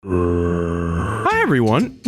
Hi everyone,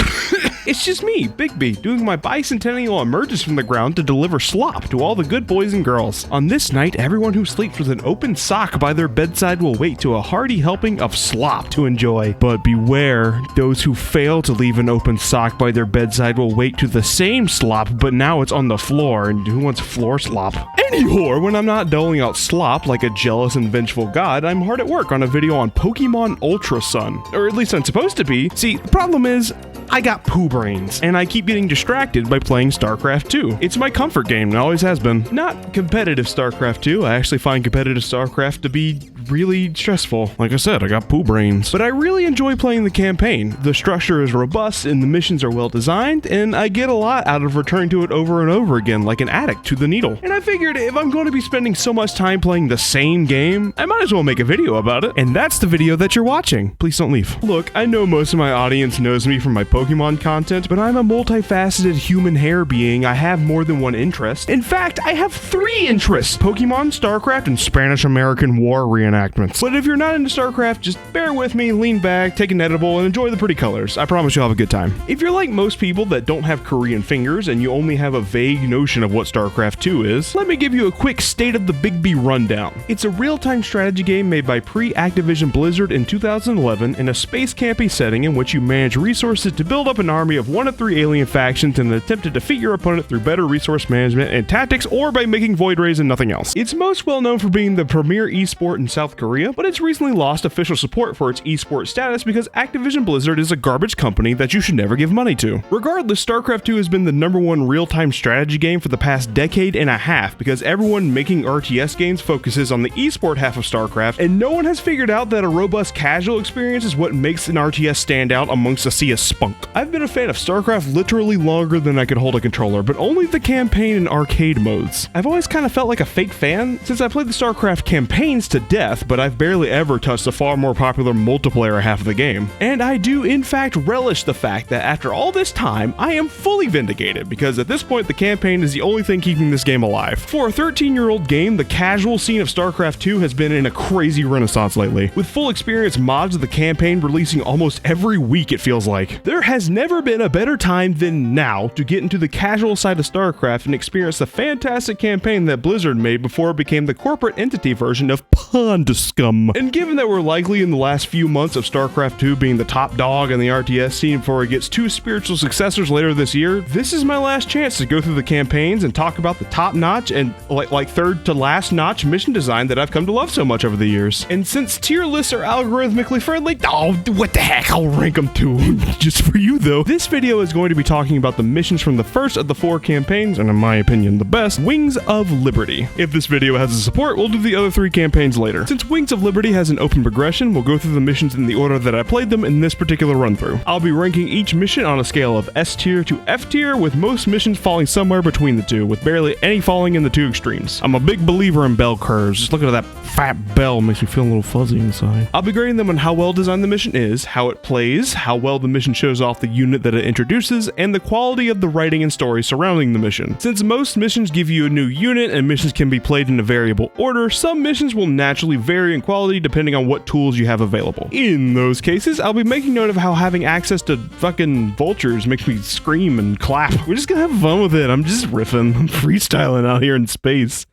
it's just me, Bigby, doing my bicentennial emergence from the ground to deliver slop to all the good boys and girls. On this night, everyone who sleeps with an open sock by their bedside will wake to a hearty helping of slop to enjoy. But beware, those who fail to leave an open sock by their bedside will wake to the same slop, but now it's on the floor, and who wants floor slop? Anyhow, when I'm not doling out slop like a jealous and vengeful god, I'm hard at work on a video on Pokemon Ultra Sun. Or at least I'm supposed to be. See, the problem is, I got poo brains, and I keep getting distracted by playing Starcraft 2. It's my comfort game, and always has been. Not competitive Starcraft 2, I actually find competitive Starcraft to be really stressful. Like I said, I got poo brains. But I really enjoy playing the campaign. The structure is robust, and the missions are well designed, and I get a lot out of returning to it over and over again, like an addict to the needle. And I figured if I'm going to be spending so much time playing the same game, I might as well make a video about it. And that's the video that you're watching. Please don't leave. Look, I know most of my audience knows me from my Pokemon content, but I'm a multifaceted human hair being. I have more than one interest. In fact, I have 3 interests: Pokemon, Starcraft, and Spanish-American War reenactments. But if you're not into Starcraft, just bear with me, lean back, take an edible, and enjoy the pretty colors. I promise you'll have a good time. If you're like most people that don't have Korean fingers and you only have a vague notion of what Starcraft 2 is, let me give you a quick state of the Bigby rundown. It's a real-time strategy game made by pre-Activision Blizzard in 2011 in a space campy setting in which you manage resources to build up an army of 1 of 3 alien factions in an attempt to defeat your opponent through better resource management and tactics, or by making void rays and nothing else. It's most well known for being the premier esport in South Korea, but it's recently lost official support for its esport status because Activision Blizzard is a garbage company that you should never give money to. Regardless, StarCraft 2 has been the #1 real-time strategy game for the past decade and a half because everyone making RTS games focuses on the esport half of StarCraft, and no one has figured out that a robust casual experience is what makes an RTS stand out amongst a sea of spunk. I've been a fan of StarCraft literally longer than I could hold a controller, but only the campaign and arcade modes. I've always kind of felt like a fake fan since I played the StarCraft campaigns to death, but I've barely ever touched the far more popular multiplayer half of the game. And I do in fact relish the fact that after all this time, I am fully vindicated, because at this point the campaign is the only thing keeping this game alive. For a 13-year-old game, the casual scene of StarCraft 2 has been in a crazy renaissance lately, with full experience mods of the campaign releasing almost every week, it feels like. There has never been a better time than now to get into the casual side of StarCraft and experience the fantastic campaign that Blizzard made before it became the corporate entity version of Pond Scum. And given that we're likely in the last few months of StarCraft 2 being the top dog in the RTS scene before it gets 2 spiritual successors later this year, this is my last chance to go through the campaigns and talk about the top-notch and like third to last notch mission design that I've come to love so much over the years. And since tier lists are algorithmically friendly, oh, what the heck, I'll rank them too. Just for you though. This video is going to be talking about the missions from the first of the 4 campaigns, and in my opinion the best, Wings of Liberty. If this video has the support, we'll do the other 3 campaigns later. Since Wings of Liberty has an open progression, we'll go through the missions in the order that I played them in this particular run through. I'll be ranking each mission on a scale of S tier to F tier, with most missions falling somewhere between the two, with barely any falling in the 2 extremes. I'm a big believer in bell curves. Just looking at that fat bell makes me feel a little fuzzy inside. I'll be grading them on how well designed the mission is, how it plays, how well the mission shows off the unit that it introduces, and the quality of the writing and story surrounding the mission. Since most missions give you a new unit and missions can be played in a variable order, some missions will naturally vary in quality depending on what tools you have available. In those cases, I'll be making note of how having access to fucking vultures makes me scream and clap. We're just gonna have fun with it. I'm just riffing. I'm freestyling out here in space.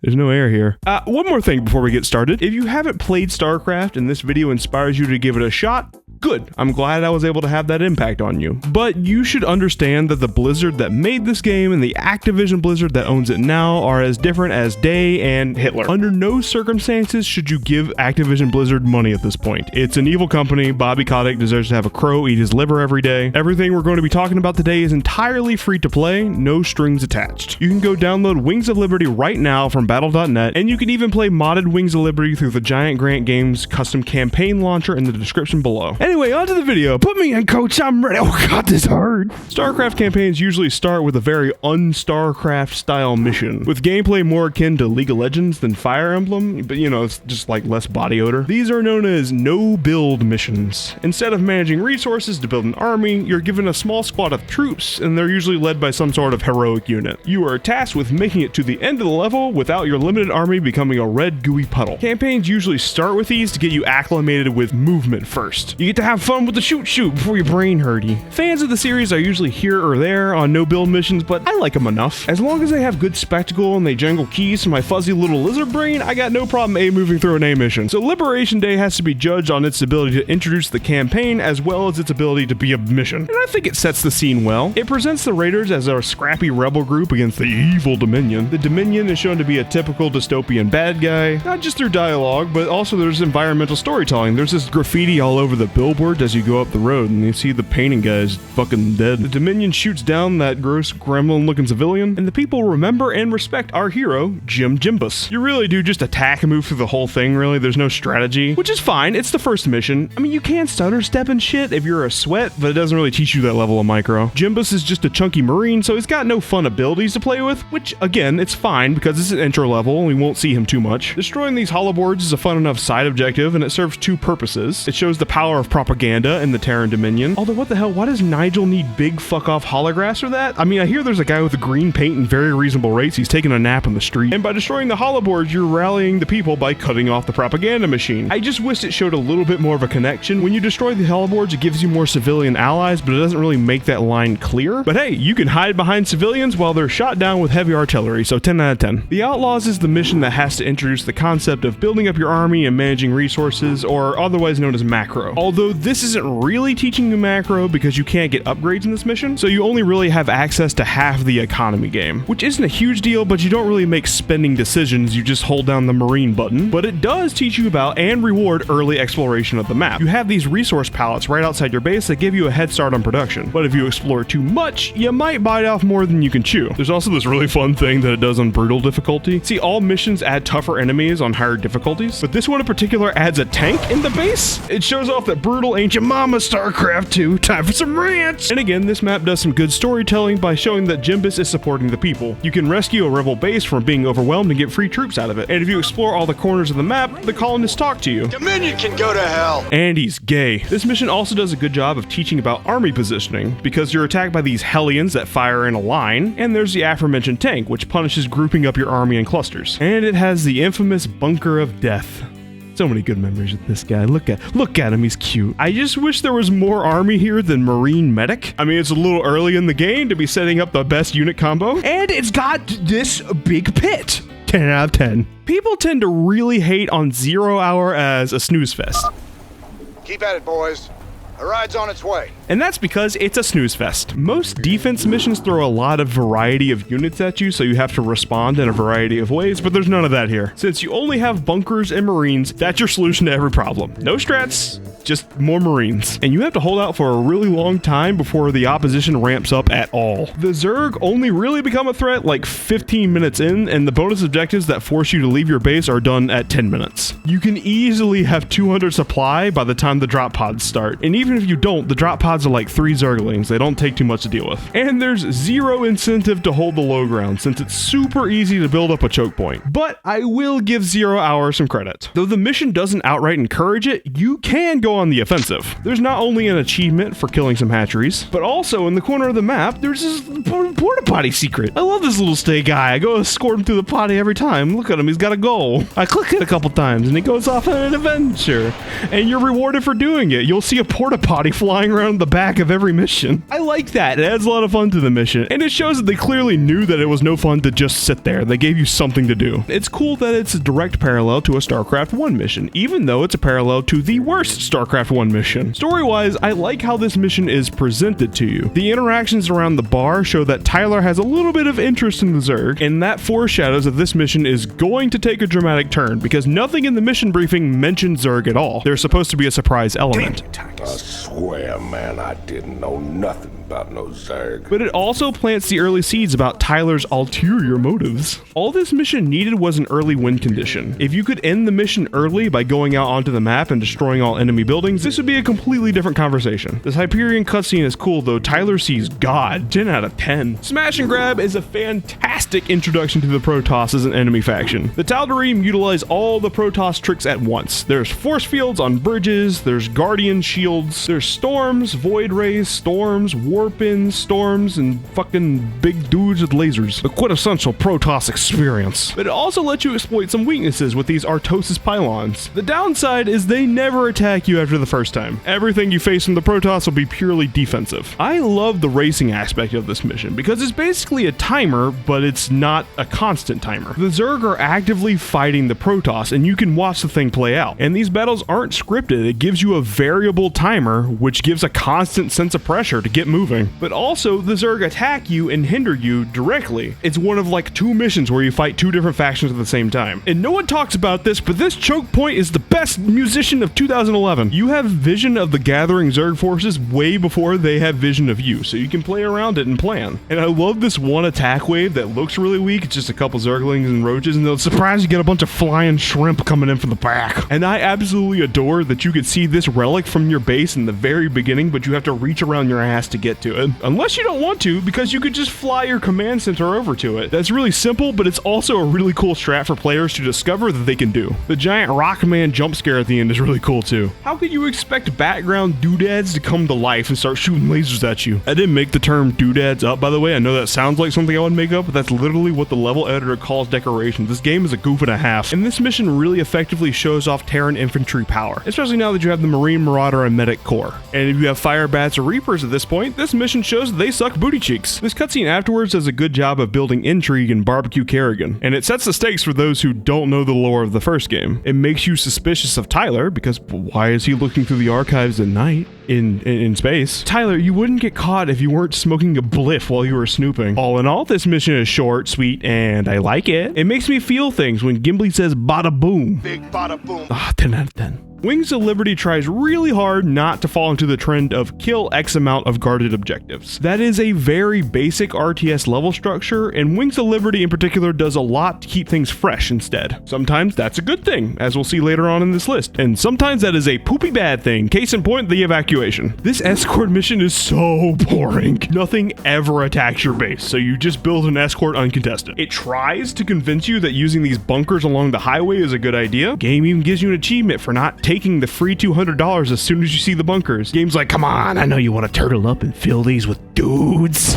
There's no air here. One more thing before we get started. If you haven't played StarCraft and this video inspires you to give it a shot, good. I'm glad I was able to have that impact on you. But you should understand that the Blizzard that made this game and the Activision Blizzard that owns it now are as different as Day and Hitler. Under no circumstances should you give Activision Blizzard money at this point. It's an evil company. Bobby Kotick deserves to have a crow eat his liver every day. Everything we're going to be talking about today is entirely free to play, no strings attached. You can go download Wings of Liberty right now from battle.net, and you can even play modded Wings of Liberty through the Giant Grant Games custom campaign launcher in the description below. Anyway, onto the video. Put me in, coach. I'm ready. Oh god, this hurt. StarCraft campaigns usually start with a very un-StarCraft style mission, with gameplay more akin to League of Legends than Fire Emblem, but you know, it's just like less body odor. These are known as no-build missions. Instead of managing resources to build an army, you're given a small squad of troops, and they're usually led by some sort of heroic unit. You are tasked with making it to the end of the level without your limited army becoming a red gooey puddle. Campaigns usually start with these to get you acclimated with movement first. You get to have fun with the shoot before your brain hurty. Fans of the series are usually here or there on no-build missions, but I like them enough. As long as they have good spectacle and they jangle keys to my fuzzy little lizard brain, I got no problem moving through an A mission. So Liberation Day has to be judged on its ability to introduce the campaign as well as its ability to be a mission. And I think it sets the scene well. It presents the Raiders as a scrappy rebel group against the evil Dominion. The Dominion is shown to be a typical dystopian bad guy, not just through dialogue, but also there's environmental storytelling. There's this graffiti all over the billboards as you go up the road, and you see the painting guy's fucking dead. The Dominion shoots down that gross gremlin-looking civilian, and the people remember and respect our hero, Jim Jimbus. You really do just attack and move through the whole thing, really. There's no strategy, which is fine. It's the first mission. I mean, you can stutter step and shit if you're a sweat, but it doesn't really teach you that level of micro. Jimbus is just a chunky marine, so he's got no fun abilities to play with, which, again, it's fine because it's an intro level and we won't see him too much. Destroying these holoboards is a fun enough side objective, and it serves two purposes. It shows the power of propaganda in the Terran Dominion. Although, what the hell, why does Nigel need big fuck-off holographs for that? I mean, I hear there's a guy with green paint and very reasonable rates. He's taking a nap on the street. And by destroying the holoboards, you're rallying the people by cutting off the propaganda machine. I just wish it showed a little bit more of a connection. When you destroy the holoboards, it gives you more civilian allies, but it doesn't really make that line clear. But hey, you can hide behind civilians while they're shot down with heavy artillery, so 10 out of 10. The Outlaws is the mission that has to introduce the concept of building up your army and managing resources, or otherwise known as macro. Although this isn't really teaching you macro because you can't get upgrades in this mission, so you only really have access to half the economy game, which isn't a huge deal, but you don't really make spending decisions, you just hold down the marine button. But it does teach you about and reward early exploration of the map. You have these resource pallets right outside your base that give you a head start on production, but if you explore too much, you might bite off more than you can chew. There's also this really fun thing that it does on brutal difficulty. See, all missions add tougher enemies on higher difficulties, but this one in particular adds a tank in the base. It shows off that brutal ain't your mama Starcraft 2, time for some rants! And again, this map does some good storytelling by showing that Jimbus is supporting the people. You can rescue a rebel base from being overwhelmed and get free troops out of it. And if you explore all the corners of the map, the colonists talk to you. Dominion can go to hell! And he's gay. This mission also does a good job of teaching about army positioning, because you're attacked by these Hellions that fire in a line, and there's the aforementioned tank, which punishes grouping up your army in clusters. And it has the infamous Bunker of Death. So many good memories with this guy. Look at him, he's cute. I just wish there was more army here than Marine Medic. I mean, it's a little early in the game to be setting up the best unit combo. And it's got this big pit. 10 out of 10. People tend to really hate on 0 Hour as a snooze fest. Keep at it, boys. The ride's on its way. And that's because it's a snooze fest. Most defense missions throw a lot of variety of units at you, so you have to respond in a variety of ways, but there's none of that here. Since you only have bunkers and marines, that's your solution to every problem. No strats, just more marines. And you have to hold out for a really long time before the opposition ramps up at all. The Zerg only really become a threat like 15 minutes in, and the bonus objectives that force you to leave your base are done at 10 minutes. You can easily have 200 supply by the time the drop pods start, and even if you don't, the drop pods are like 3 Zerglings. They don't take too much to deal with. And there's zero incentive to hold the low ground, since it's super easy to build up a choke point. But I will give 0 Hour some credit. Though the mission doesn't outright encourage it, you can go on the offensive. There's not only an achievement for killing some hatcheries, but also in the corner of the map, there's this porta potty secret. I love this little stay guy. I go escort him through the potty every time. Look at him, he's got a goal. I click it a couple times and he goes off on an adventure. And you're rewarded for doing it. You'll see a porta potty flying around the back of every mission. I like that. It adds a lot of fun to the mission. And it shows that they clearly knew that it was no fun to just sit there. They gave you something to do. It's cool that it's a direct parallel to a StarCraft 1 mission, even though it's a parallel to the worst StarCraft 1 mission. Story-wise, I like how this mission is presented to you. The interactions around the bar show that Tyler has a little bit of interest in the Zerg, and that foreshadows that this mission is going to take a dramatic turn, because nothing in the mission briefing mentions Zerg at all. There's supposed to be a surprise element. I swear, man, I didn't know nothing about no Zerg. But it also plants the early seeds about Tyler's ulterior motives. All this mission needed was an early win condition. If you could end the mission early by going out onto the map and destroying all enemy buildings, this would be a completely different conversation. This Hyperion cutscene is cool, though. Tyler sees God. 10 out of 10. Smash and Grab is a fantastic introduction to the Protoss as an enemy faction. The Tal'Darim utilize all the Protoss tricks at once. There's force fields on bridges, there's guardian shields, there's storms, void rays, storms, warp-ins, storms, and fucking big dudes with lasers. The quintessential Protoss experience. But it also lets you exploit some weaknesses with these Artosis pylons. The downside is they never attack you after the first time. Everything you face from the Protoss will be purely defensive. I love the racing aspect of this mission because it's basically a timer, but it's not a constant timer. The Zerg are actively fighting the Protoss, and you can watch the thing play out. And these battles aren't scripted. It gives you a variable timer, which gives a constant sense of pressure to get moving. But also, the Zerg attack you and hinder you directly. It's one of like 2 missions where you fight 2 different factions at the same time. And no one talks about this, but this choke point is the best musician of 2011. You have vision of the gathering Zerg forces way before they have vision of you, so you can play around it and plan. And I love this one attack wave that looks really weak. It's just a couple Zerglings and roaches, and they'll surprise you get a bunch of flying shrimp coming in from the back. And I absolutely adore that you could see this relic from your base in the very beginning, but you have to reach around your ass to get to it. Unless you don't want to, because you could just fly your command center over to it. That's really simple, but it's also a really cool strat for players to discover that they can do. The giant rock man jump scare at the end is really cool too. How could you expect background doodads to come to life and start shooting lasers at you? I didn't make the term doodads up, by the way. I know that sounds like something I would make up, but that's literally what the level editor calls decorations. This game is a goof and a half, and this mission really effectively shows off Terran infantry power, especially now that you have the Marine Marauder and Medic Corps. And if you have Fire Bats or Reapers at this point, this mission shows that they suck booty cheeks. This cutscene afterwards does a good job of building intrigue and barbecue Kerrigan, and it sets the stakes for those who don't know the lore of the first game. It makes you suspicious of Tyler, because why is he looking through the archives at night in space? Tyler, you wouldn't get caught if you weren't smoking a bliff while you were snooping. All in all, this mission is short, sweet, and I like it. It makes me feel things when Gimli says bada boom. Big bada boom. 10 out of 10. Wings of Liberty tries really hard not to fall into the trend of kill X amount of guarded objectives. That is a very basic RTS level structure, and Wings of Liberty in particular does a lot to keep things fresh instead. Sometimes that's a good thing, as we'll see later on in this list, and sometimes that is a poopy bad thing, case in point, the evacuation. This escort mission is so boring. Nothing ever attacks your base, so you just build an escort uncontested. It tries to convince you that using these bunkers along the highway is a good idea. Game even gives you an achievement for not taking the free $200 as soon as you see the bunkers. Game's like, come on, I know you want to turtle up and fill these with dudes.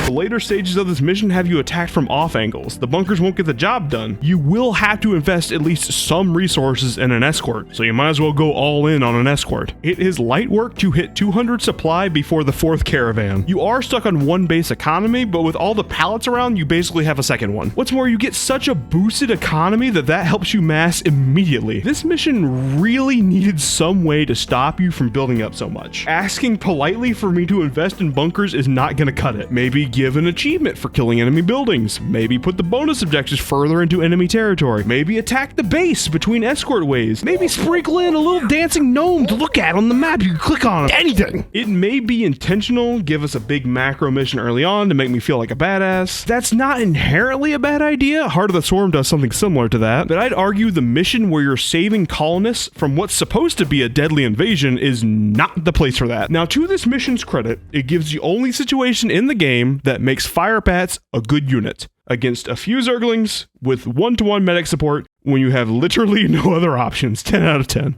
The later stages of this mission have you attacked from off angles. The bunkers won't get the job done. You will have to invest at least some resources in an escort, so you might as well go all in on an escort. It is light work to hit 200 supply before the 4th caravan. You are stuck on 1 base economy, but with all the pallets around, you basically have a second one. What's more, you get such a boosted economy that helps you mass immediately. This mission really needed some way to stop you from building up so much. Asking politely for me to invest in bunkers is not gonna cut it. Maybe give an achievement for killing enemy buildings. Maybe put the bonus objectives further into enemy territory. Maybe attack the base between escort ways. Maybe sprinkle in a little dancing gnome to look at on the map. You can click on it. Anything. It may be intentional, give us a big macro mission early on to make me feel like a badass. That's not inherently a bad idea. Heart of the Swarm does something similar to that. But I'd argue the mission where you're saving colonists from what's supposed to be a deadly invasion is not the place for that. Now, to this mission's credit, it gives the only situation in the game that makes Fire Bats a good unit against a few Zerglings with 1-to-1 medic support when you have literally no other options. 10 out of 10.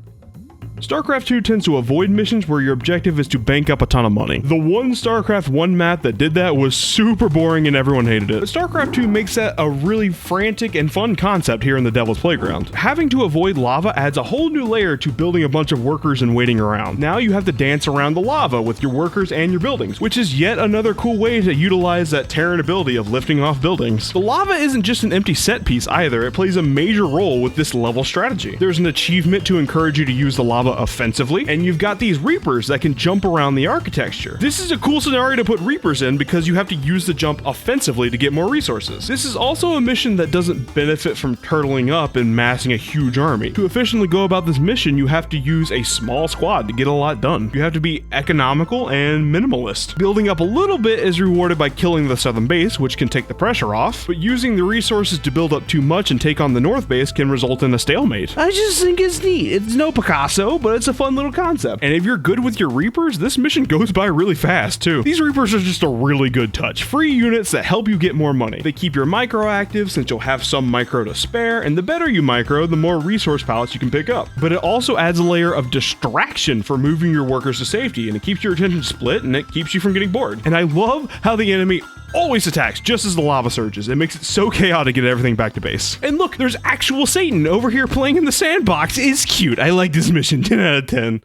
StarCraft 2 tends to avoid missions where your objective is to bank up a ton of money. The one StarCraft 1 map that did that was super boring and everyone hated it. But StarCraft 2 makes that a really frantic and fun concept here in the Devil's Playground. Having to avoid lava adds a whole new layer to building a bunch of workers and waiting around. Now you have to dance around the lava with your workers and your buildings, which is yet another cool way to utilize that Terran ability of lifting off buildings. The lava isn't just an empty set piece either, it plays a major role with this level strategy. There's an achievement to encourage you to use the lava offensively, and you've got these Reapers that can jump around the architecture. This is a cool scenario to put Reapers in because you have to use the jump offensively to get more resources. This is also a mission that doesn't benefit from turtling up and massing a huge army. To efficiently go about this mission, you have to use a small squad to get a lot done. You have to be economical and minimalist. Building up a little bit is rewarded by killing the southern base, which can take the pressure off, but using the resources to build up too much and take on the north base can result in a stalemate. I just think it's neat. It's no Picasso, but it's a fun little concept. And if you're good with your Reapers, this mission goes by really fast too. These Reapers are just a really good touch. Free units that help you get more money. They keep your micro active since you'll have some micro to spare, and the better you micro, the more resource pallets you can pick up. But it also adds a layer of distraction for moving your workers to safety, and it keeps your attention split, and it keeps you from getting bored. And I love how the enemy always attacks just as the lava surges. It makes it so chaotic to get everything back to base. And look, there's actual Satan over here playing in the sandbox. It's cute. I like this mission. 10 out of 10.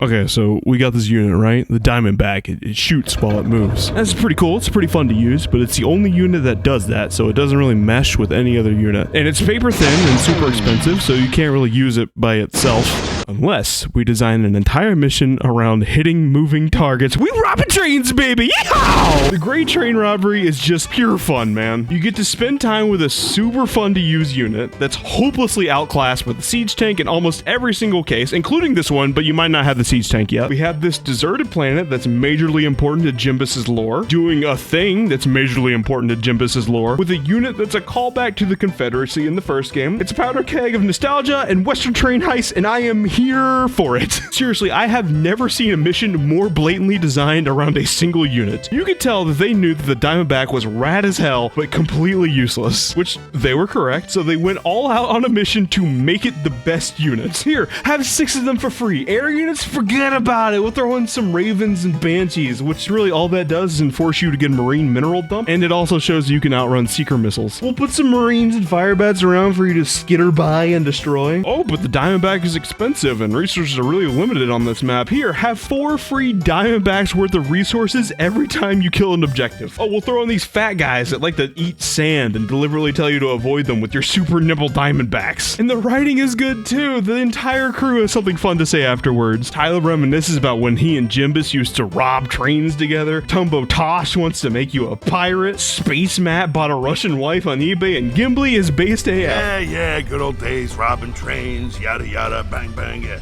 Okay, so we got this unit, right? The Diamondback. It shoots while it moves. That's pretty cool. It's pretty fun to use, but it's the only unit that does that, so it doesn't really mesh with any other unit. And it's paper thin and super expensive, so you can't really use it by itself. Unless we design an entire mission around hitting moving targets. We robbing trains, baby! Yeehaw! The Great Train Robbery is just pure fun, man. You get to spend time with a super fun to use unit that's hopelessly outclassed with the siege tank in almost every single case, including this one, but you might not have the siege tank yet. We have this deserted planet that's majorly important to Jimbus's lore, doing a thing that's majorly important to Jimbus's lore, with a unit that's a callback to the Confederacy in the first game. It's a powder keg of nostalgia and Western train heists, and I am here for it. Seriously, I have never seen a mission more blatantly designed around a single unit. You could tell that they knew that the Diamondback was rad as hell, but completely useless, which they were correct, so they went all out on a mission to make it the best units. Here, have 6 of them for free. Air units, forget about it. We'll throw in some Ravens and Banshees, which really all that does is enforce you to get a Marine mineral dump, and it also shows you can outrun Seeker missiles. We'll put some Marines and Firebats around for you to skitter by and destroy. Oh, but the Diamondback is expensive and resources are really limited on this map. Here, have 4 free Diamondbacks worth of resources every time you kill an objective. Oh, we'll throw in these fat guys that like to eat sand and deliberately tell you to avoid them with your super nimble Diamondbacks. And the writing is good too. The entire crew has something fun to say afterwards. Tyler reminisces about when he and Jimbus used to rob trains together. Tumbo Tosh wants to make you a pirate. Space Matt bought a Russian wife on eBay, and Gimli is based AF. Yeah, good old days, robbing trains, yada yada, bang bang, yeah.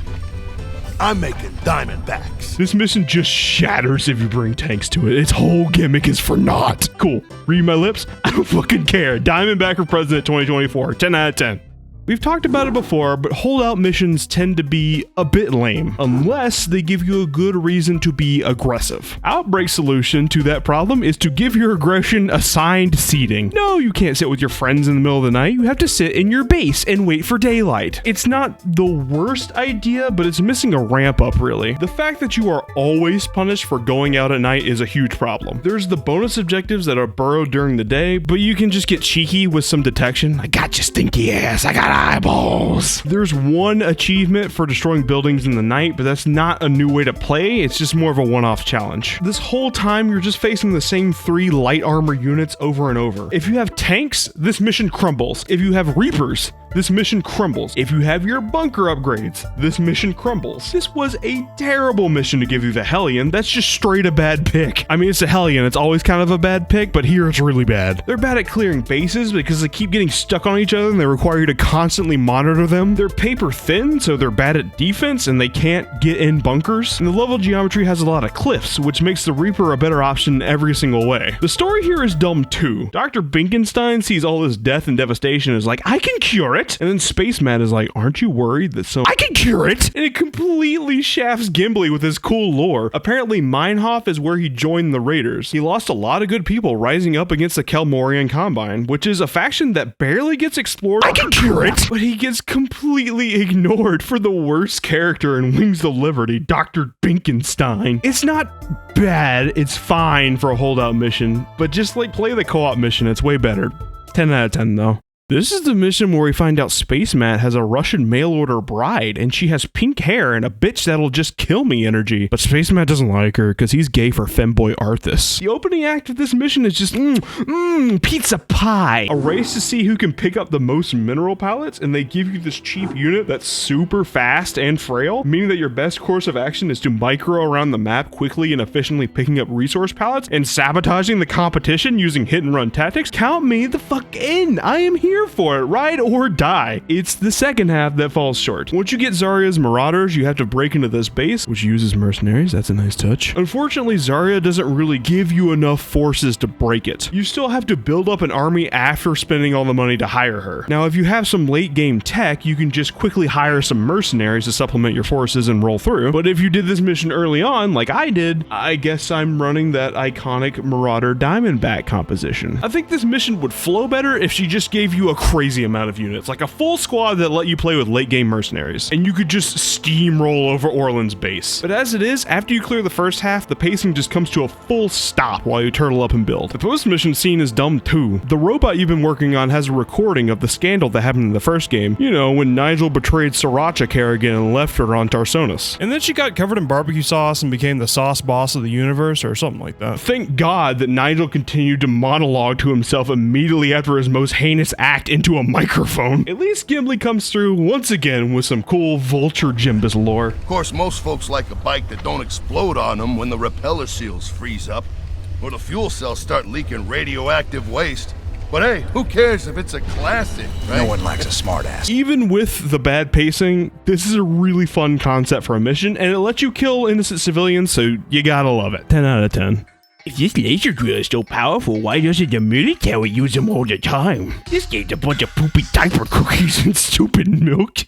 I'm making Diamondbacks. This mission just shatters if you bring tanks to it. Its whole gimmick is for naught. Cool. Read my lips? I don't fucking care. Diamondback for President 2024. 10 out of 10. We've talked about it before, but holdout missions tend to be a bit lame, unless they give you a good reason to be aggressive. Outbreak's solution to that problem is to give your aggression assigned seating. No, you can't sit with your friends in the middle of the night. You have to sit in your base and wait for daylight. It's not the worst idea, but it's missing a ramp up, really. The fact that you are always punished for going out at night is a huge problem. There's the bonus objectives that are burrowed during the day, but you can just get cheeky with some detection. I got you, stinky ass. I got eyeballs. There's one achievement for destroying buildings in the night, but that's not a new way to play. It's just more of a one-off challenge. This whole time, you're just facing the same 3 light armor units over and over. If you have tanks, this mission crumbles. If you have Reapers, this mission crumbles. If you have your bunker upgrades, this mission crumbles. This was a terrible mission to give you the Hellion. That's just straight a bad pick. I mean, it's a Hellion. It's always kind of a bad pick, but here it's really bad. They're bad at clearing bases because they keep getting stuck on each other and they require you to constantly monitor them. They're paper thin, so they're bad at defense and they can't get in bunkers. And the level geometry has a lot of cliffs, which makes the Reaper a better option every single way. The story here is dumb too. Dr. Binkenstein sees all this death and devastation and is like, I can cure it. And then Space Man is like, aren't you worried that I can cure it? And it completely shafts Gimli with his cool lore. Apparently Meinhof is where he joined the Raiders. He lost a lot of good people rising up against the Kelmorian Combine, which is a faction that barely gets explored. I can cure it! But he gets completely ignored for the worst character in Wings of Liberty, Dr. Binkenstein. It's not bad, it's fine for a holdout mission, but just like play the co-op mission, it's way better. 10 out of 10 though. This is the mission where we find out Space Matt has a Russian mail-order bride, and she has pink hair and a bitch that'll just kill me energy. But Space Matt doesn't like her, because he's gay for femboy Arthas. The opening act of this mission is just, pizza pie. A race to see who can pick up the most mineral pallets, and they give you this cheap unit that's super fast and frail, meaning that your best course of action is to micro around the map quickly and efficiently picking up resource pallets and sabotaging the competition using hit-and-run tactics. Count me the fuck in. I am here for it, ride or die. It's the second half that falls short. Once you get Zarya's Marauders, you have to break into this base, which uses mercenaries. That's a nice touch. Unfortunately, Zarya doesn't really give you enough forces to break it. You still have to build up an army after spending all the money to hire her. Now, if you have some late game tech, you can just quickly hire some mercenaries to supplement your forces and roll through. But if you did this mission early on, like I did, I guess I'm running that iconic Marauder Diamondback composition. I think this mission would flow better if she just gave you you a crazy amount of units, like a full squad that let you play with late game mercenaries, and you could just steamroll over Orland's base. But as it is, after you clear the first half, the pacing just comes to a full stop while you turtle up and build. The post-mission scene is dumb too. The robot you've been working on has a recording of the scandal that happened in the first game. You know, when Nigel betrayed Sriracha Kerrigan and left her on Tarsonis. And then she got covered in barbecue sauce and became the sauce boss of the universe or something like that. Thank God that Nigel continued to monologue to himself immediately after his most heinous act into a microphone. At least Gimli comes through once again with some cool Vulture Jimbus lore. Of course, most folks like a bike that don't explode on them when the repeller seals freeze up, or the fuel cells start leaking radioactive waste. But hey, who cares if it's a classic, right? No one likes a smartass. Even with the bad pacing, this is a really fun concept for a mission, and it lets you kill innocent civilians, so you gotta love it. 10 out of 10. If this laser drill is so powerful, why doesn't the military use them all the time? This game's a bunch of poopy diaper cookies and stupid milk.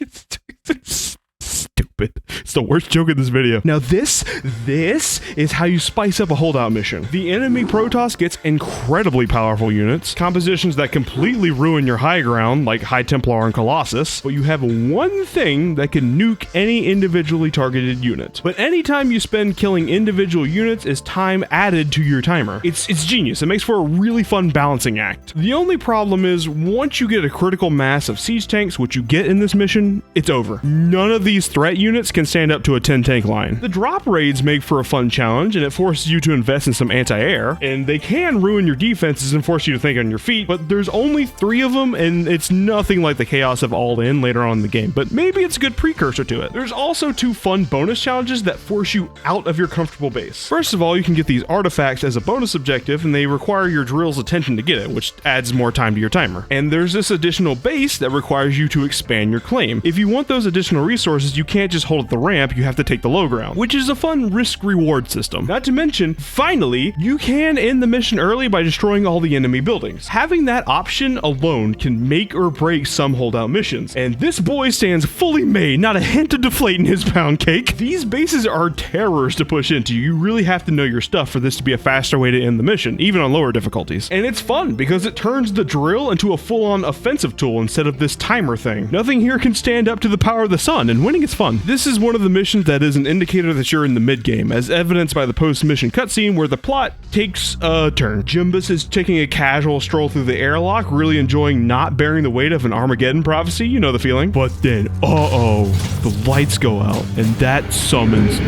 Stupid. It's the worst joke in this video. Now this is how you spice up a holdout mission. The enemy Protoss gets incredibly powerful units, compositions that completely ruin your high ground, like High Templar and Colossus, but you have one thing that can nuke any individually targeted unit. But anytime you spend killing individual units is time added to your timer. It's genius. It makes for a really fun balancing act. The only problem is, once you get a critical mass of siege tanks, which you get in this mission, it's over. None of these threat units can stand up to a 10 tank line. The drop raids make for a fun challenge, and it forces you to invest in some anti-air, and they can ruin your defenses and force you to think on your feet, but there's only 3 of them, and it's nothing like the chaos of All In later on in the game, but maybe it's a good precursor to it. There's also 2 fun bonus challenges that force you out of your comfortable base. First of all, you can get these artifacts as a bonus objective, and they require your drill's attention to get it, which adds more time to your timer. And there's this additional base that requires you to expand your claim. If you want those additional resources, you can't just hold at the ramp, you have to take the low ground, which is a fun risk-reward system. Not to mention, finally, you can end the mission early by destroying all the enemy buildings. Having that option alone can make or break some holdout missions, and this boy stands fully made, not a hint of deflate in his pound cake. These bases are terrors to push into. You really have to know your stuff for this to be a faster way to end the mission, even on lower difficulties. And it's fun, because it turns the drill into a full-on offensive tool instead of this timer thing. Nothing here can stand up to the power of the sun, and winning is fun. This is one of the missions that is an indicator that you're in the mid-game, as evidenced by the post-mission cutscene where the plot takes a turn. Jimbus is taking a casual stroll through the airlock, really enjoying not bearing the weight of an Armageddon prophecy, you know the feeling. But then, the lights go out, and that summons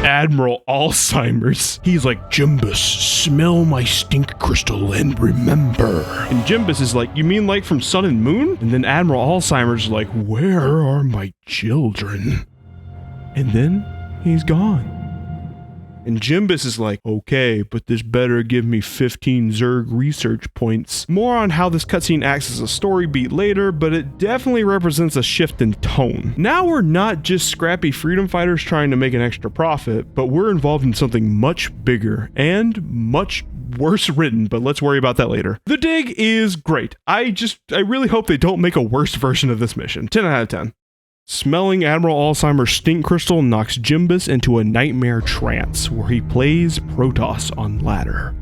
Admiral Alzheimer's. He's like, Jimbus, smell my stink crystal and remember. And Jimbus is like, you mean like from Sun and Moon? And then Admiral Alzheimer's is like, where are my children? And then he's gone. And Jimbus is like, okay, but this better give me 15 Zerg research points. More on how this cutscene acts as a story beat later, but it definitely represents a shift in tone. Now we're not just scrappy freedom fighters trying to make an extra profit, but we're involved in something much bigger and much worse written, but let's worry about that later. The dig is great. I really hope they don't make a worse version of this mission. 10 out of 10. Smelling Admiral Alzheimer's stink crystal knocks Jimbus into a nightmare trance where he plays Protoss on ladder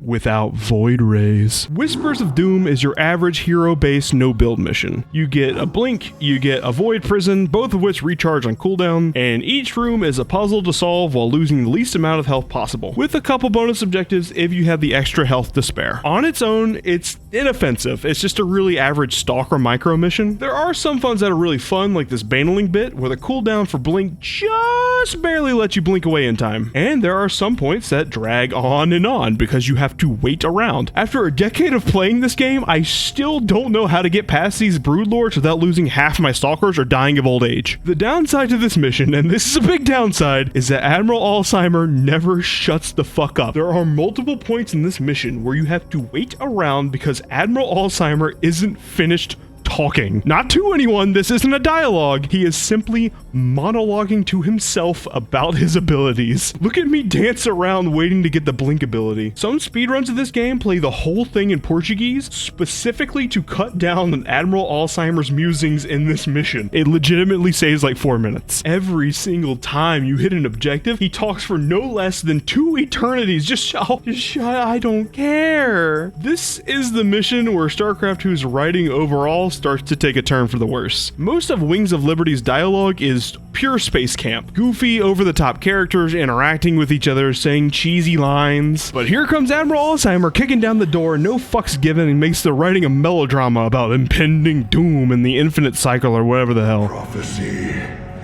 without void rays. Whispers of Doom is your average hero-based no-build mission. You get a blink, you get a void prison, both of which recharge on cooldown, and each room is a puzzle to solve while losing the least amount of health possible, with a couple bonus objectives if you have the extra health to spare. On its own, it's inoffensive. It's just a really average stalker micro mission. There are some funs that are really fun, like this baneling bit, where the cooldown for blink just barely lets you blink away in time. And there are some points that drag on and on because you have to wait around. After a decade of playing this game, I still don't know how to get past these broodlords without losing half my stalkers or dying of old age. The downside to this mission, and this is a big downside, is that Admiral Alzheimer never shuts the fuck up. There are multiple points in this mission where you have to wait around because Admiral Alzheimer isn't finished talking. Not to anyone, this isn't a dialogue. He is simply monologuing to himself about his abilities. Look at me dance around waiting to get the blink ability. Some speedruns of this game play the whole thing in Portuguese, specifically to cut down on Admiral Alzheimer's musings in this mission. It legitimately saves like 4 minutes. Every single time you hit an objective, he talks for no less than 2 eternities. Just shut, I don't care. This is the mission where StarCraft 2's writing overall starts to take a turn for the worse. Most of Wings of Liberty's dialogue is pure space camp. Goofy, over-the-top characters interacting with each other, saying cheesy lines. But here comes Admiral Alzheimer kicking down the door, no fucks given, and makes the writing a melodrama about impending doom and the infinite cycle or whatever the hell. Prophecy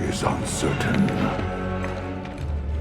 is uncertain.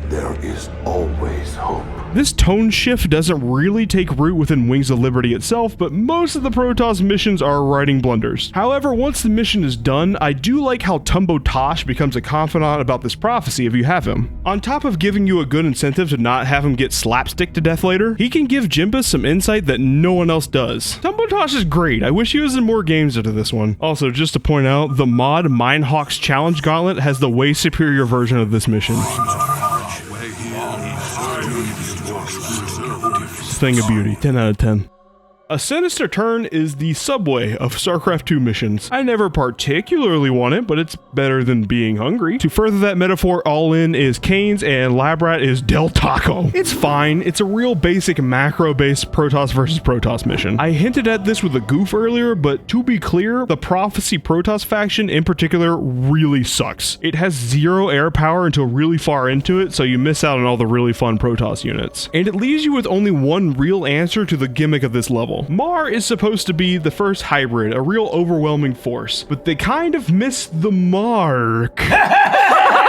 There is always hope. This tone shift doesn't really take root within Wings of Liberty itself, but most of the Protoss missions are writing blunders. However, once the mission is done, I do like how Tumbo Tosh becomes a confidant about this prophecy if you have him. On top of giving you a good incentive to not have him get slapstick to death later, he can give Jimbus some insight that no one else does. Tumbo Tosh is great. I wish he was in more games after this one. Also, just to point out, the mod Minehawk's Challenge Gauntlet has the way superior version of this mission. Thing of beauty. 10 out of 10. A sinister turn is the subway of StarCraft 2 missions. I never particularly want it, but it's better than being hungry. To further that metaphor, All In is Canes and Labrat is Del Taco. It's fine. It's a real basic macro-based Protoss versus Protoss mission. I hinted at this with a goof earlier, but to be clear, the Prophecy Protoss faction in particular really sucks. It has 0 air power until really far into it, so you miss out on all the really fun Protoss units. And it leaves you with only one real answer to the gimmick of this level. Mar is supposed to be the first hybrid, a real overwhelming force, but they kind of missed the mark.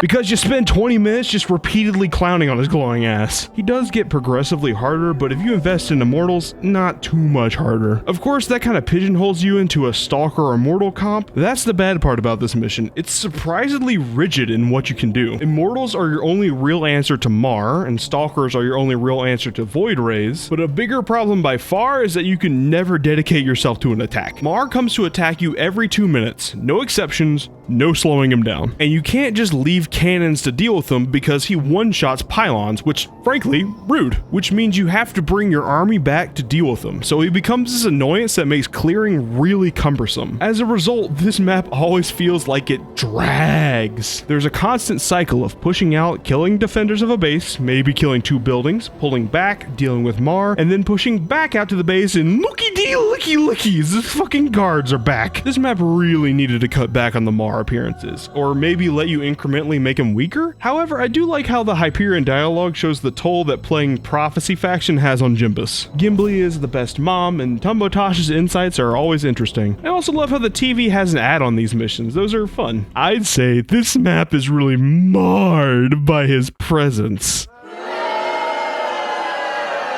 Because you spend 20 minutes just repeatedly clowning on his glowing ass. He does get progressively harder, but if you invest in Immortals, not too much harder. Of course, that kind of pigeonholes you into a Stalker or Immortal comp. That's the bad part about this mission. It's surprisingly rigid in what you can do. Immortals are your only real answer to Mar, and Stalkers are your only real answer to Void Rays, but a bigger problem by far is that you can never dedicate yourself to an attack. Mar comes to attack you every 2 minutes, no exceptions, no slowing him down. And you can't just leave cannons to deal with them because he one-shots pylons, which, frankly, rude. Which means you have to bring your army back to deal with them. So he becomes this annoyance that makes clearing really cumbersome. As a result, this map always feels like it drags. There's a constant cycle of pushing out, killing defenders of a base, maybe killing 2 buildings, pulling back, dealing with Mar, and then pushing back out to the base and looky-dee-looky-lookies, the fucking guards are back. This map really needed to cut back on the Mar appearances, or maybe let you incrementally make him weaker. However, I do like how the Hyperion dialogue shows the toll that playing Prophecy faction has on Jimbus. Gimli is the best mom, and Tumbo Tosh's insights are always interesting. I also love how the TV has an ad on these missions. Those are fun. I'd say this map is really marred by his presence.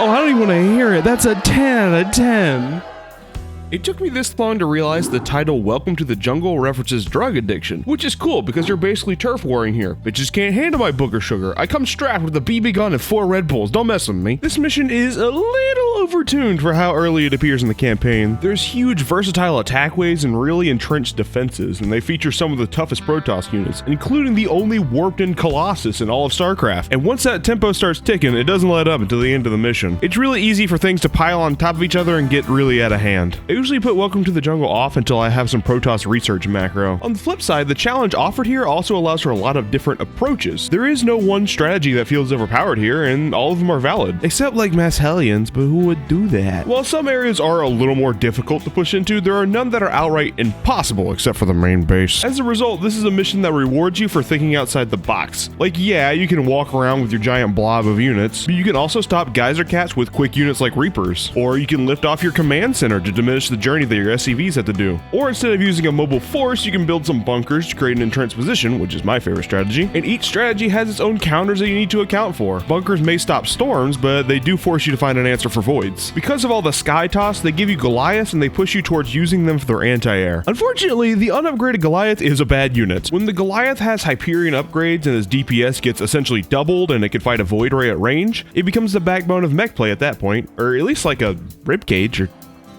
Oh, I don't even want to hear it. That's a 10 out of 10. It took me this long to realize the title Welcome to the Jungle references drug addiction, which is cool because you're basically turf warring here. Bitches can't handle my booger sugar. I come strapped with a BB gun and 4 Red Bulls. Don't mess with me. This mission is a little overtuned for how early it appears in the campaign. There's huge versatile attack waves and really entrenched defenses, and they feature some of the toughest Protoss units, including the only warped-in Colossus in all of StarCraft. And once that tempo starts ticking, it doesn't let up until the end of the mission. It's really easy for things to pile on top of each other and get really out of hand. I usually put Welcome to the Jungle off until I have some Protoss research macro. On the flip side, the challenge offered here also allows for a lot of different approaches. There is no one strategy that feels overpowered here, and all of them are valid. Except like Mass Hellions, but who would do that? While some areas are a little more difficult to push into, there are none that are outright impossible except for the main base. As a result, this is a mission that rewards you for thinking outside the box. Like, yeah, you can walk around with your giant blob of units, but you can also stop geyser cats with quick units like Reapers. Or you can lift off your command center to diminish the journey that your SCVs have to do. Or instead of using a mobile force, you can build some bunkers to create an entrenched position, which is my favorite strategy. And each strategy has its own counters that you need to account for. Bunkers may stop storms, but they do force you to find an answer for voids. Because of all the sky toss, they give you Goliaths and they push you towards using them for their anti-air. Unfortunately, the unupgraded Goliath is a bad unit. When the Goliath has Hyperion upgrades and his DPS gets essentially doubled and it can fight a void ray at range, it becomes the backbone of mech play at that point, or at least like a ribcage or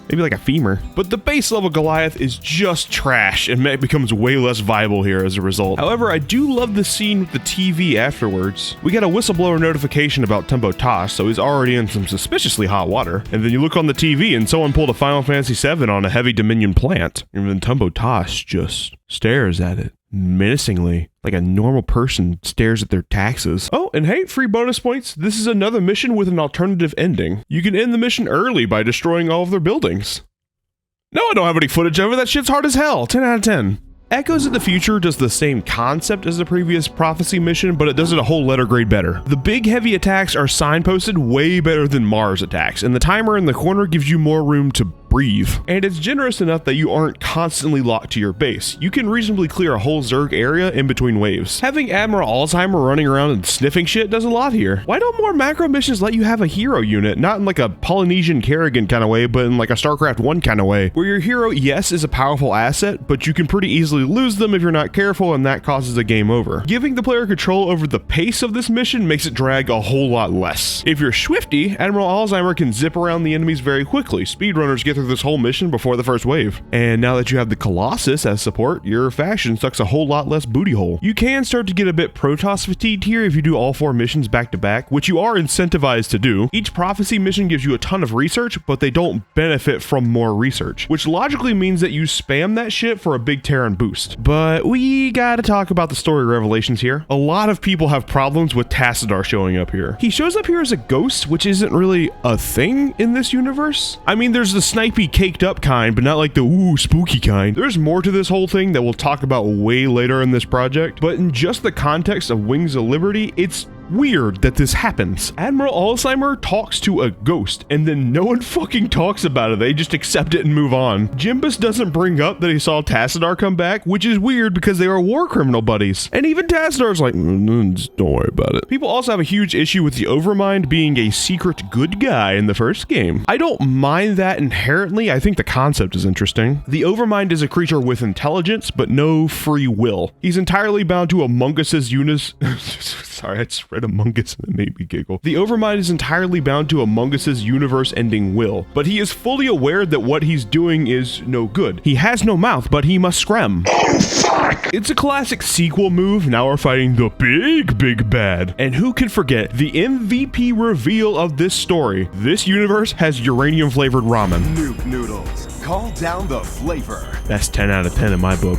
Maybe like a femur. But the base level Goliath is just trash, and it becomes way less viable here as a result. However, I do love the scene with the TV afterwards. We get a whistleblower notification about Tumbo Tosh, so he's already in some suspiciously hot water. And then you look on the TV and someone pulled a Final Fantasy VII on a heavy Dominion plant. And then Tumbo Tosh just stares at it menacingly, like a normal person stares at their taxes. Oh, and hey, free bonus points. This is another mission with an alternative ending. You can end the mission early by destroying all of their buildings. No, I don't have any footage of it. That shit's hard as hell. 10 out of 10. Echoes of the Future does the same concept as the previous Prophecy mission, but it does it a whole letter grade better. The big heavy attacks are signposted way better than Mars attacks, and the timer in the corner gives you more room to breathe. And it's generous enough that you aren't constantly locked to your base. You can reasonably clear a whole Zerg area in between waves. Having Admiral Alzheimer running around and sniffing shit does a lot here. Why don't more macro missions let you have a hero unit? Not in like a Polynesian Kerrigan kind of way, but in like a StarCraft 1 kind of way, where your hero, yes, is a powerful asset, but you can pretty easily lose them if you're not careful, and that causes a game over. Giving the player control over the pace of this mission makes it drag a whole lot less. If you're swifty, Admiral Alzheimer can zip around the enemies very quickly. Speedrunners get through this whole mission before the first wave. And now that you have the Colossus as support, your faction sucks a whole lot less booty hole. You can start to get a bit Protoss fatigued here if you do all 4 missions back to back, which you are incentivized to do. Each Prophecy mission gives you a ton of research, but they don't benefit from more research, which logically means that you spam that shit for a big Terran boost. But we gotta talk about the story revelations here. A lot of people have problems with Tassadar showing up here. He shows up here as a ghost, which isn't really a thing in this universe. I mean, there's the snipey caked up kind, but not like the ooh spooky kind. There's more to this whole thing that we'll talk about way later in this project, but in just the context of Wings of Liberty, it's weird that this happens. Admiral Alzheimer talks to a ghost, and then no one fucking talks about it. They just accept it and move on. Jimbus doesn't bring up that he saw Tassadar come back, which is weird because they are war criminal buddies. And even Tassadar's like, just don't worry about it. People also have a huge issue with the Overmind being a secret good guy in the first game. I don't mind that inherently. I think the concept is interesting. The Overmind is a creature with intelligence, but no free will. He's entirely bound to Among Us's Eunice. Sorry, I just read Among Us and it made me giggle. The Overmind is entirely bound to Among Us's universe-ending will, but he is fully aware that what he's doing is no good. He has no mouth, but he must scram. It's a classic sequel move. Now we're fighting the big bad. And who can forget the MVP reveal of this story? This universe has uranium-flavored ramen. Nuke noodles. Call down the flavor. That's 10 out of 10 in my book.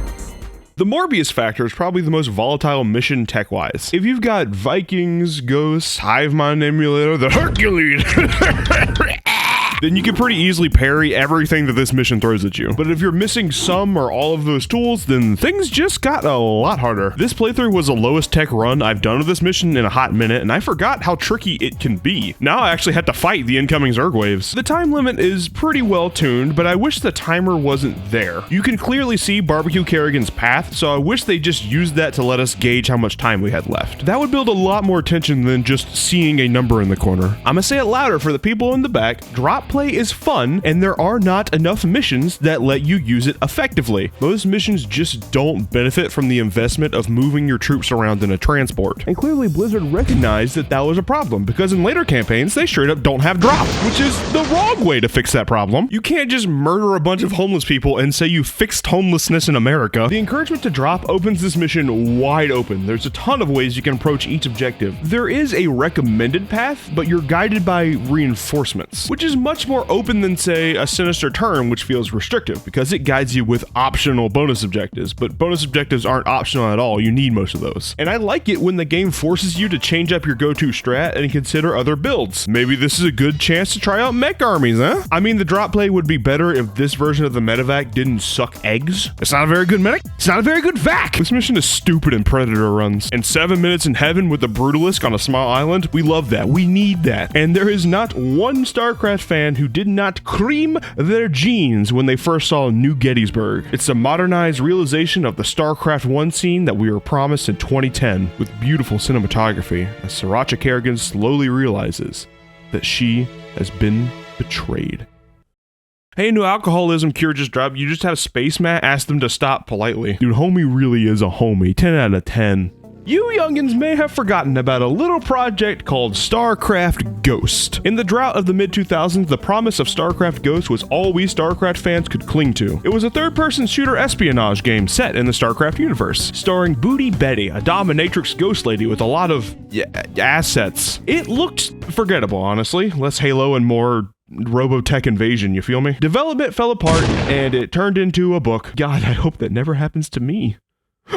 The Morbius Factor is probably the most volatile mission tech-wise. If you've got Vikings, Ghosts, Hive Mind Emulator, the Hercules, then you can pretty easily parry everything that this mission throws at you. But if you're missing some or all of those tools, then things just got a lot harder. This playthrough was the lowest tech run I've done of this mission in a hot minute, and I forgot how tricky it can be. Now I actually had to fight the incoming Zerg waves. The time limit is pretty well tuned, but I wish the timer wasn't there. You can clearly see Barbecue Kerrigan's path, so I wish they just used that to let us gauge how much time we had left. That would build a lot more tension than just seeing a number in the corner. I'ma say it louder for the people in the back. Drop play is fun, and there are not enough missions that let you use it effectively. Most missions just don't benefit from the investment of moving your troops around in a transport. And clearly Blizzard recognized that that was a problem, because in later campaigns, they straight up don't have drop, which is the wrong way to fix that problem. You can't just murder a bunch of homeless people and say you fixed homelessness in America. The encouragement to drop opens this mission wide open. There's a ton of ways you can approach each objective. There is a recommended path, but you're guided by reinforcements, which is much more open than, say, a Sinister Turn, which feels restrictive because it guides you with optional bonus objectives, but bonus objectives aren't optional at all. You need most of those. And I like it when the game forces you to change up your go-to strat and consider other builds. Maybe this is a good chance to try out mech armies, huh? I mean, the drop play would be better if this version of the medevac didn't suck eggs. It's not a very good medic. It's not a very good vac. This mission is stupid in Predator runs. And 7 minutes in heaven with the Brutalisk on a small island, we love that. We need that. And there is not one StarCraft fan who did not cream their jeans when they first saw New Gettysburg. It's a modernized realization of the StarCraft 1 scene that we were promised in 2010 with beautiful cinematography as Sriracha Kerrigan slowly realizes that she has been betrayed. Hey, new alcoholism cure just dropped. You just have Space Matt ask them to stop politely. Dude, homie really is a homie. 10 out of 10. You youngins may have forgotten about a little project called Starcraft Ghost. In the drought of the mid-2000s, the promise of Starcraft Ghost was all we Starcraft fans could cling to. It was a third-person shooter espionage game set in the Starcraft universe, starring Booty Betty, a dominatrix ghost lady with a lot of assets. It looked forgettable, honestly. Less Halo and more Robotech invasion, you feel me? Development fell apart, and it turned into a book. God, I hope that never happens to me.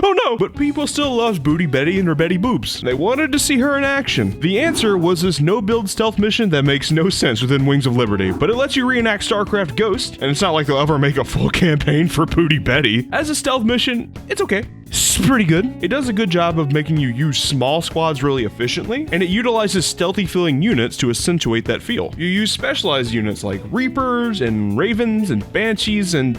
Oh no! But people still loved Booty Betty and her Betty boobs. They wanted to see her in action. The answer was this no-build stealth mission that makes no sense within Wings of Liberty, but it lets you reenact StarCraft Ghost, and it's not like they'll ever make a full campaign for Booty Betty. As a stealth mission, it's okay. It's pretty good. It does a good job of making you use small squads really efficiently, and it utilizes stealthy-feeling units to accentuate that feel. You use specialized units like Reapers and Ravens and Banshees and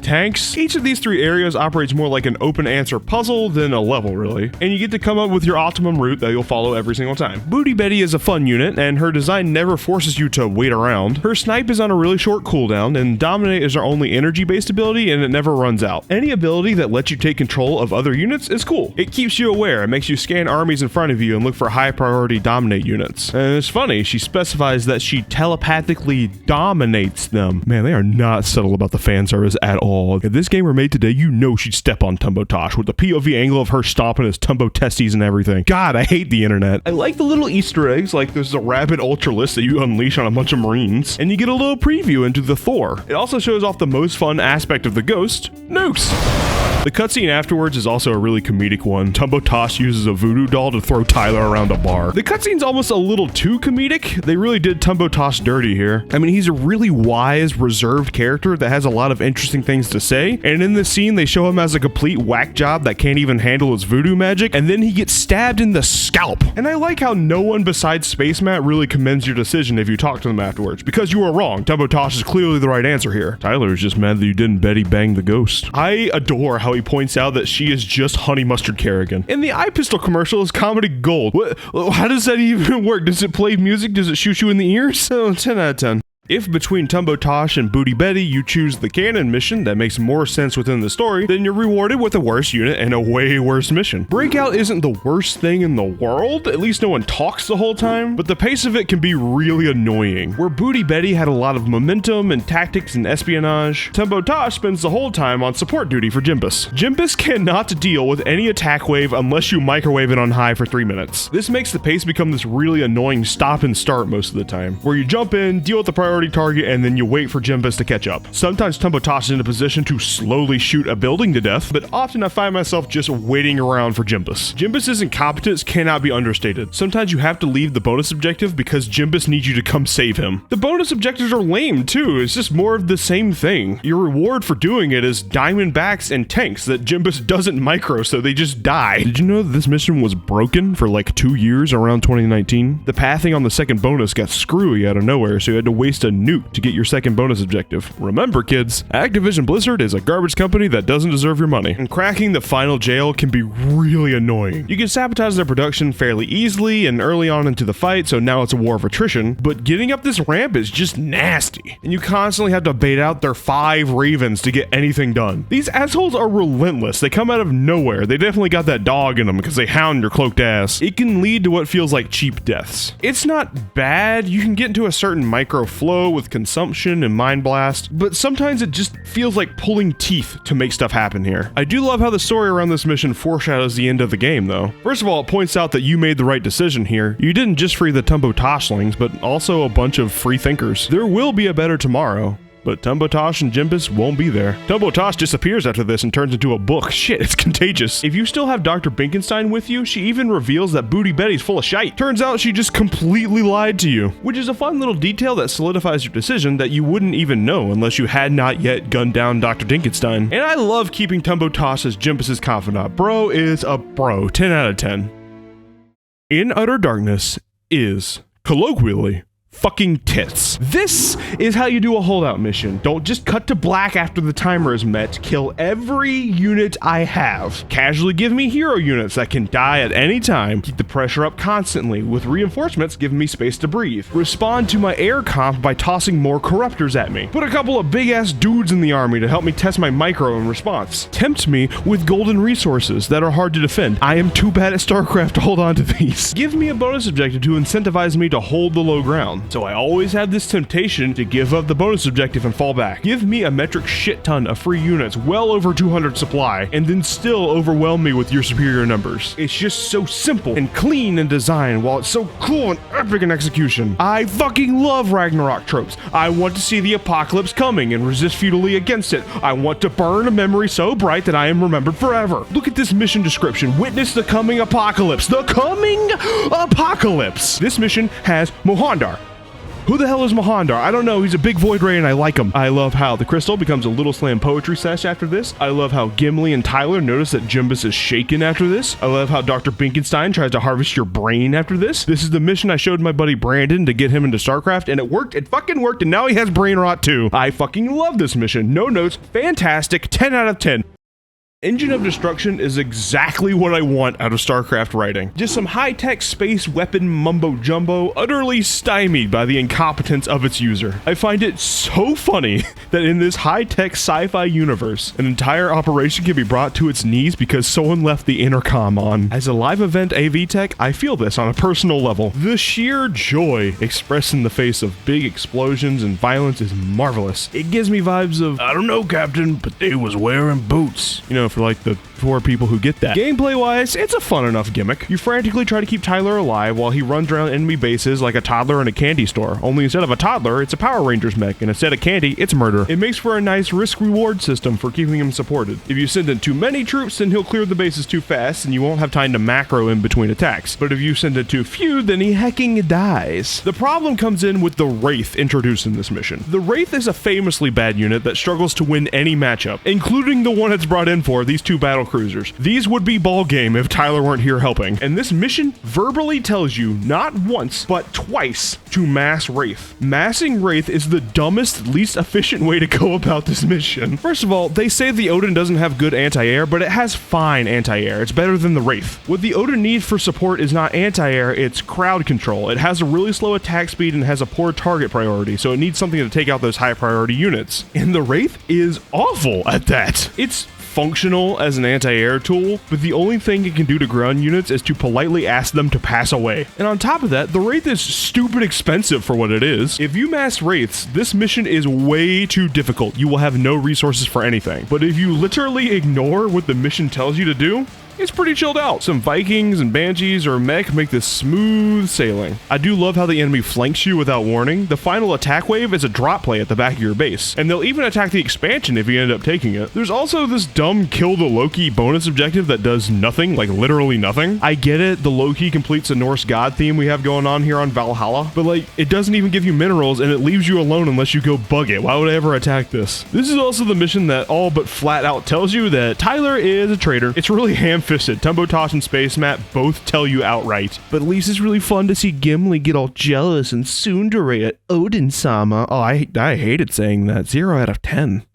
tanks. Each of these three areas operates more like an open answer puzzle than a level, really, and you get to come up with your optimum route that you'll follow every single time. Booty Betty is a fun unit, and her design never forces you to wait around. Her snipe is on a really short cooldown, and dominate is her only energy-based ability, and it never runs out. Any ability that lets you take control of other units is cool. It keeps you aware, it makes you scan armies in front of you and look for high-priority dominate units. And it's funny, she specifies that she telepathically dominates them. Man, they are not subtle about the fan service at all. If this game were made today, you know she'd step on Tumbo Tosh with the POV angle of her stomping his Tumbo testes and everything. God, I hate the internet. I like the little Easter eggs, like there's a rabid ultralisk that you unleash on a bunch of Marines, and you get a little preview into the Thor. It also shows off the most fun aspect of the Ghost, nukes. The cutscene afterwards is also a really comedic one. Tumbo Tosh uses a voodoo doll to throw Tyler around a bar. The cutscene's almost a little too comedic. They really did Tumbo Tosh dirty here. I mean, he's a really wise, reserved character that has a lot of interesting things to say, and in this scene they show him as a complete whack job that can't even handle his voodoo magic, and then he gets stabbed in the scalp. And I like how no one besides Space Matt really commends your decision if you talk to them afterwards, because you were wrong. Tumbo Tosh is clearly the right answer here. Tyler is just mad that you didn't Betty bang the ghost. I adore how he points out that she is just Honey Mustard Kerrigan. And the eye pistol commercial is comedy gold. What? How does that even work? Does it play music? Does it shoot you in the ears? Oh, 10 out of 10. If between Tumbo Tosh and Booty Betty you choose the canon mission that makes more sense within the story, then you're rewarded with a worse unit and a way worse mission. Breakout isn't the worst thing in the world, at least no one talks the whole time, but the pace of it can be really annoying. Where Booty Betty had a lot of momentum and tactics and espionage, Tumbo Tosh spends the whole time on support duty for Jimbus. Jimbus cannot deal with any attack wave unless you microwave it on high for 3 minutes. This makes the pace become this really annoying stop and start most of the time, where you jump in, deal with the priority target, and then you wait for Jimbus to catch up. Sometimes Tumbo Tosh is in a position to slowly shoot a building to death, but often I find myself just waiting around for Jimbus. Jimbus's incompetence cannot be understated. Sometimes you have to leave the bonus objective because Jimbus needs you to come save him. The bonus objectives are lame too, it's just more of the same thing. Your reward for doing it is diamondbacks and tanks that Jimbus doesn't micro, so they just die. Did you know that this mission was broken for like 2 years around 2019? The pathing on the second bonus got screwy out of nowhere, so you had to waste a nuke to get your second bonus objective. Remember, kids, Activision Blizzard is a garbage company that doesn't deserve your money, and cracking the final jail can be really annoying. You can sabotage their production fairly easily and early on into the fight, so now it's a war of attrition, but getting up this ramp is just nasty, and you constantly have to bait out their 5 ravens to get anything done. These assholes are relentless. They come out of nowhere. They definitely got that dog in them because they hound your cloaked ass. It can lead to what feels like cheap deaths. It's not bad. You can get into a certain micro flow with consumption and mind blast, but sometimes it just feels like pulling teeth to make stuff happen here. I do love how the story around this mission foreshadows the end of the game though. First of all, it points out that you made the right decision here. You didn't just free the Tumbo Toshlings, but also a bunch of free thinkers. There will be a better tomorrow, but Tumbo Tosh and Jimbus won't be there. Tumbo Tosh disappears after this and turns into a book. Shit, it's contagious. If you still have Dr. Binkenstein with you, she even reveals that Booty Betty's full of shite. Turns out she just completely lied to you, which is a fun little detail that solidifies your decision that you wouldn't even know unless you had not yet gunned down Dr. Dinkenstein. And I love keeping Tumbo Tosh as Jimbus's confidant. Bro is a bro. 10 out of 10. In Utter Darkness is, colloquially, fucking tits. This is how you do a holdout mission. Don't just cut to black after the timer is met. Kill every unit I have. Casually give me hero units that can die at any time. Keep the pressure up constantly, with reinforcements giving me space to breathe. Respond to my air comp by tossing more corruptors at me. Put a couple of big ass dudes in the army to help me test my micro in response. Tempt me with golden resources that are hard to defend. I am too bad at Starcraft to hold on to these. Give me a bonus objective to incentivize me to hold the low ground. So I always have this temptation to give up the bonus objective and fall back. Give me a metric shit ton of free units, well over 200 supply, and then still overwhelm me with your superior numbers. It's just so simple and clean in design, while it's so cool and epic in execution. I fucking love Ragnarok tropes. I want to see the apocalypse coming and resist futilely against it. I want to burn a memory so bright that I am remembered forever. Look at this mission description. Witness the coming apocalypse. The coming apocalypse. This mission has Mohandar. Who the hell is Mohandar? I don't know. He's a big void ray and I like him. I love how the crystal becomes a little slam poetry sesh after this. I love how Gimli and Tyler notice that Jimbus is shaken after this. I love how Dr. Binkenstein tries to harvest your brain after this. This is the mission I showed my buddy Brandon to get him into Starcraft, and it worked. It fucking worked, and now he has brain rot too. I fucking love this mission. No notes. Fantastic. 10 out of 10. Engine of Destruction is exactly what I want out of StarCraft writing. Just some high-tech space weapon mumbo-jumbo, utterly stymied by the incompetence of its user. I find it so funny that in this high-tech sci-fi universe, an entire operation can be brought to its knees because someone left the intercom on. As a live event AV tech, I feel this on a personal level. The sheer joy expressed in the face of big explosions and violence is marvelous. It gives me vibes of, I don't know, Captain, but they was wearing boots. You know, for like the 4 people who get that. Gameplay wise, it's a fun enough gimmick. You frantically try to keep Tyler alive while he runs around enemy bases like a toddler in a candy store. Only instead of a toddler, it's a Power Rangers mech, and instead of candy, it's murder. It makes for a nice risk-reward system for keeping him supported. If you send in too many troops, then he'll clear the bases too fast, and you won't have time to macro in between attacks. But if you send in too few, then he hecking dies. The problem comes in with the Wraith introduced in this mission. The Wraith is a famously bad unit that struggles to win any matchup, including the one it's brought in for, these 2 battle cruisers. These would be ball game if Tyler weren't here helping. And this mission verbally tells you, not once, but twice, to mass Wraith. Massing Wraith is the dumbest, least efficient way to go about this mission. First of all, they say the Odin doesn't have good anti-air, but it has fine anti-air. It's better than the Wraith. What the Odin needs for support is not anti-air, it's crowd control. It has a really slow attack speed and has a poor target priority, so it needs something to take out those high priority units. And the Wraith is awful at that. It's functional as an anti-air tool, but the only thing it can do to ground units is to politely ask them to pass away. And on top of that, the Wraith is stupid expensive for what it is. If you mass Wraiths, this mission is way too difficult. You will have no resources for anything. But if you literally ignore what the mission tells you to do, it's pretty chilled out. Some Vikings and Banshees or mech make this smooth sailing. I do love how the enemy flanks you without warning. The final attack wave is a drop play at the back of your base, and they'll even attack the expansion if you end up taking it. There's also this dumb kill the Loki bonus objective that does nothing, like literally nothing. I get it, the Loki completes a Norse god theme we have going on here on Valhalla, but like, it doesn't even give you minerals and it leaves you alone unless you go bug it. Why would I ever attack this? This is also the mission that all but flat out tells you that Tyler is a traitor. It's really ham-fisted. Tumbo Toss and Space Map both tell you outright. But at least it's really fun to see Gimli get all jealous and tsundere at Odin-sama. Oh, I hated saying that. 0 out of 10.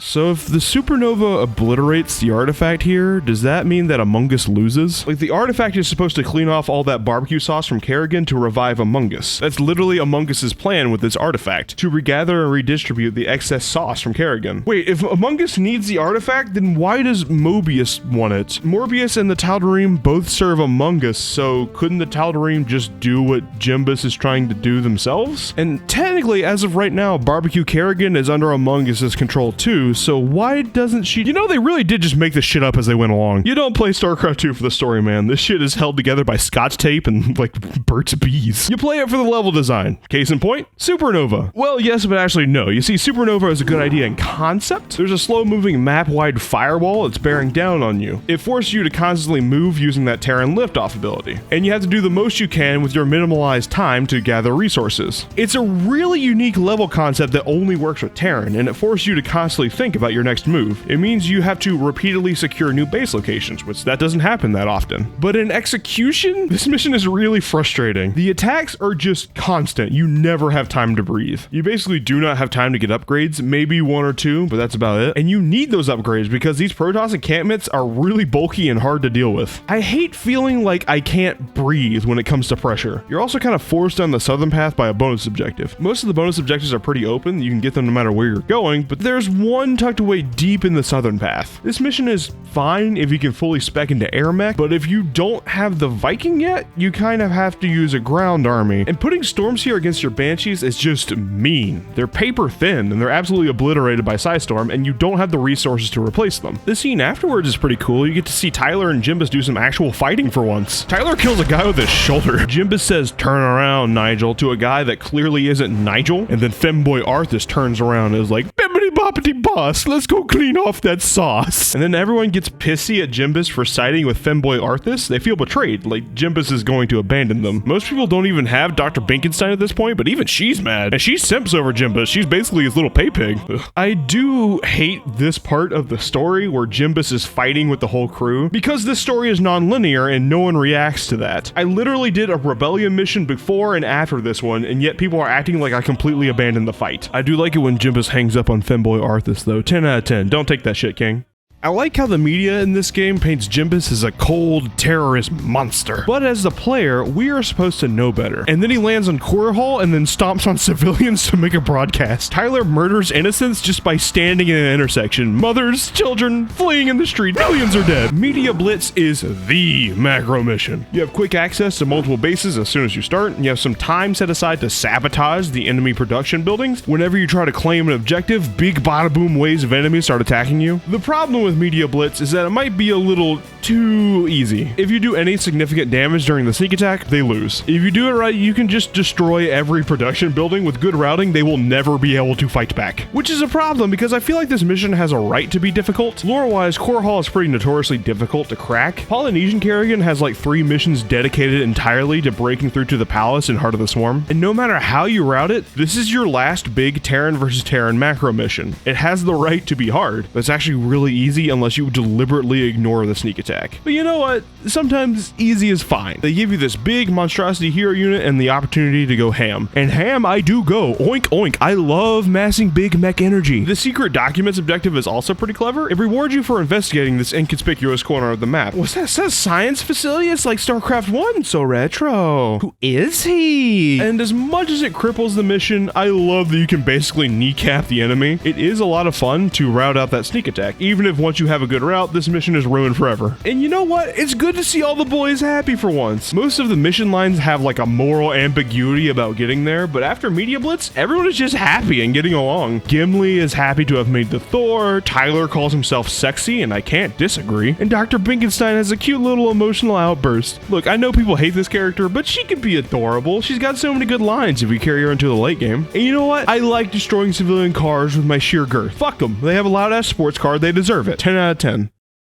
So if the supernova obliterates the artifact here, does that mean that Among Us loses? Like, the artifact is supposed to clean off all that barbecue sauce from Kerrigan to revive Among Us. That's literally Among Us's plan with this artifact, to regather and redistribute the excess sauce from Kerrigan. Wait, if Among Us needs the artifact, then why does Mobius want it? Morbius and the Tal'Darim both serve Among Us, so couldn't the Tal'Darim just do what Jimbus is trying to do themselves? And technically, as of right now, Barbecue Kerrigan is under Among Us's control too, so why doesn't she? You know, they really did just make this shit up as they went along. You don't play StarCraft 2 for the story, man. This shit is held together by scotch tape and, like, Burt's Bees. You play it for the level design. Case in point, Supernova. Well, yes, but actually no. You see, Supernova is a good idea in concept. There's a slow-moving map-wide firewall that's bearing down on you. It forces you to constantly move using that Terran lift-off ability. And you have to do the most you can with your minimalized time to gather resources. It's a really unique level concept that only works with Terran, and it forces you to constantly think think about your next move. It means you have to repeatedly secure new base locations, which that doesn't happen that often. But in execution, this mission is really frustrating. The attacks are just constant. You never have time to breathe. You basically do not have time to get upgrades, maybe 1 or 2, but that's about it. And you need those upgrades because these Protoss encampments are really bulky and hard to deal with. I hate feeling like I can't breathe when it comes to pressure. You're also kind of forced down the southern path by a bonus objective. Most of the bonus objectives are pretty open. You can get them no matter where you're going, but there's one tucked away deep in the southern path. This mission is fine if you can fully spec into air mech, but if you don't have the Viking yet, you kind of have to use a ground army. And putting storms here against your banshees is just mean. They're paper thin and they're absolutely obliterated by Psystorm, and you don't have the resources to replace them. The scene afterwards is pretty cool. You get to see Tyler and Jimbus do some actual fighting for once. Tyler kills a guy with his shoulder. Jimbus says, "Turn around, Nigel," to a guy that clearly isn't Nigel, and then femboy Arthas turns around and is like, "Bibbidi boppity boss, let's go clean off that sauce." And then everyone gets pissy at Jimbus for siding with femboy Arthas. They feel betrayed, like Jimbus is going to abandon them. Most people don't even have Dr. Binkenstein at this point, but even she's mad. And she simps over Jimbus. She's basically his little pay pig. I do hate this part of the story where Jimbus is fighting with the whole crew, because this story is non-linear and no one reacts to that. I literally did a rebellion mission before and after this one, and yet people are acting like I completely abandoned the fight. I do like it when Jimbus hangs up on femboy Arthas though. 10 out of 10. Don't take that shit, King. I like how the media in this game paints Jimbus as a cold, terrorist monster. But as the player, we are supposed to know better. And then he lands on Hall and then stomps on civilians to make a broadcast. Tyler murders innocents just by standing in an intersection. Mothers, children, fleeing in the street. Millions are dead. Media Blitz is the macro mission. You have quick access to multiple bases as soon as you start, and you have some time set aside to sabotage the enemy production buildings. Whenever you try to claim an objective, big bada boom waves of enemies start attacking you. The problem with Media Blitz is that it might be a little too easy. If you do any significant damage during the sneak attack, they lose. If you do it right, you can just destroy every production building. With good routing, they will never be able to fight back. Which is a problem because I feel like this mission has a right to be difficult. Lore-wise, Hall is pretty notoriously difficult to crack. Polynesian Kerrigan has like 3 missions dedicated entirely to breaking through to the palace in Heart of the Swarm. And no matter how you route it, this is your last big Terran versus Terran macro mission. It has the right to be hard, but it's actually really easy unless you deliberately ignore the sneak attack. But you know what? Sometimes easy is fine. They give you this big monstrosity hero unit and the opportunity to go ham. And ham I do go. Oink oink. I love massing big mech energy. The secret documents objective is also pretty clever. It rewards you for investigating this inconspicuous corner of the map. What's that? It says science facility? It's like Starcraft 1. So retro. Who is he? And as much as it cripples the mission, I love that you can basically kneecap the enemy. It is a lot of fun to route out that sneak attack, even if once you have a good route, this mission is ruined forever. And you know what? It's good to see all the boys happy for once. Most of the mission lines have like a moral ambiguity about getting there, but after Media Blitz, everyone is just happy and getting along. Gimli is happy to have made the Thor, Tyler calls himself sexy, and I can't disagree, and Dr. Binkenstein has a cute little emotional outburst. Look, I know people hate this character, but she could be adorable. She's got so many good lines if we carry her into the late game. And you know what? I like destroying civilian cars with my sheer girth. Fuck them. They have a loud-ass sports car. They deserve it. 10 out of 10.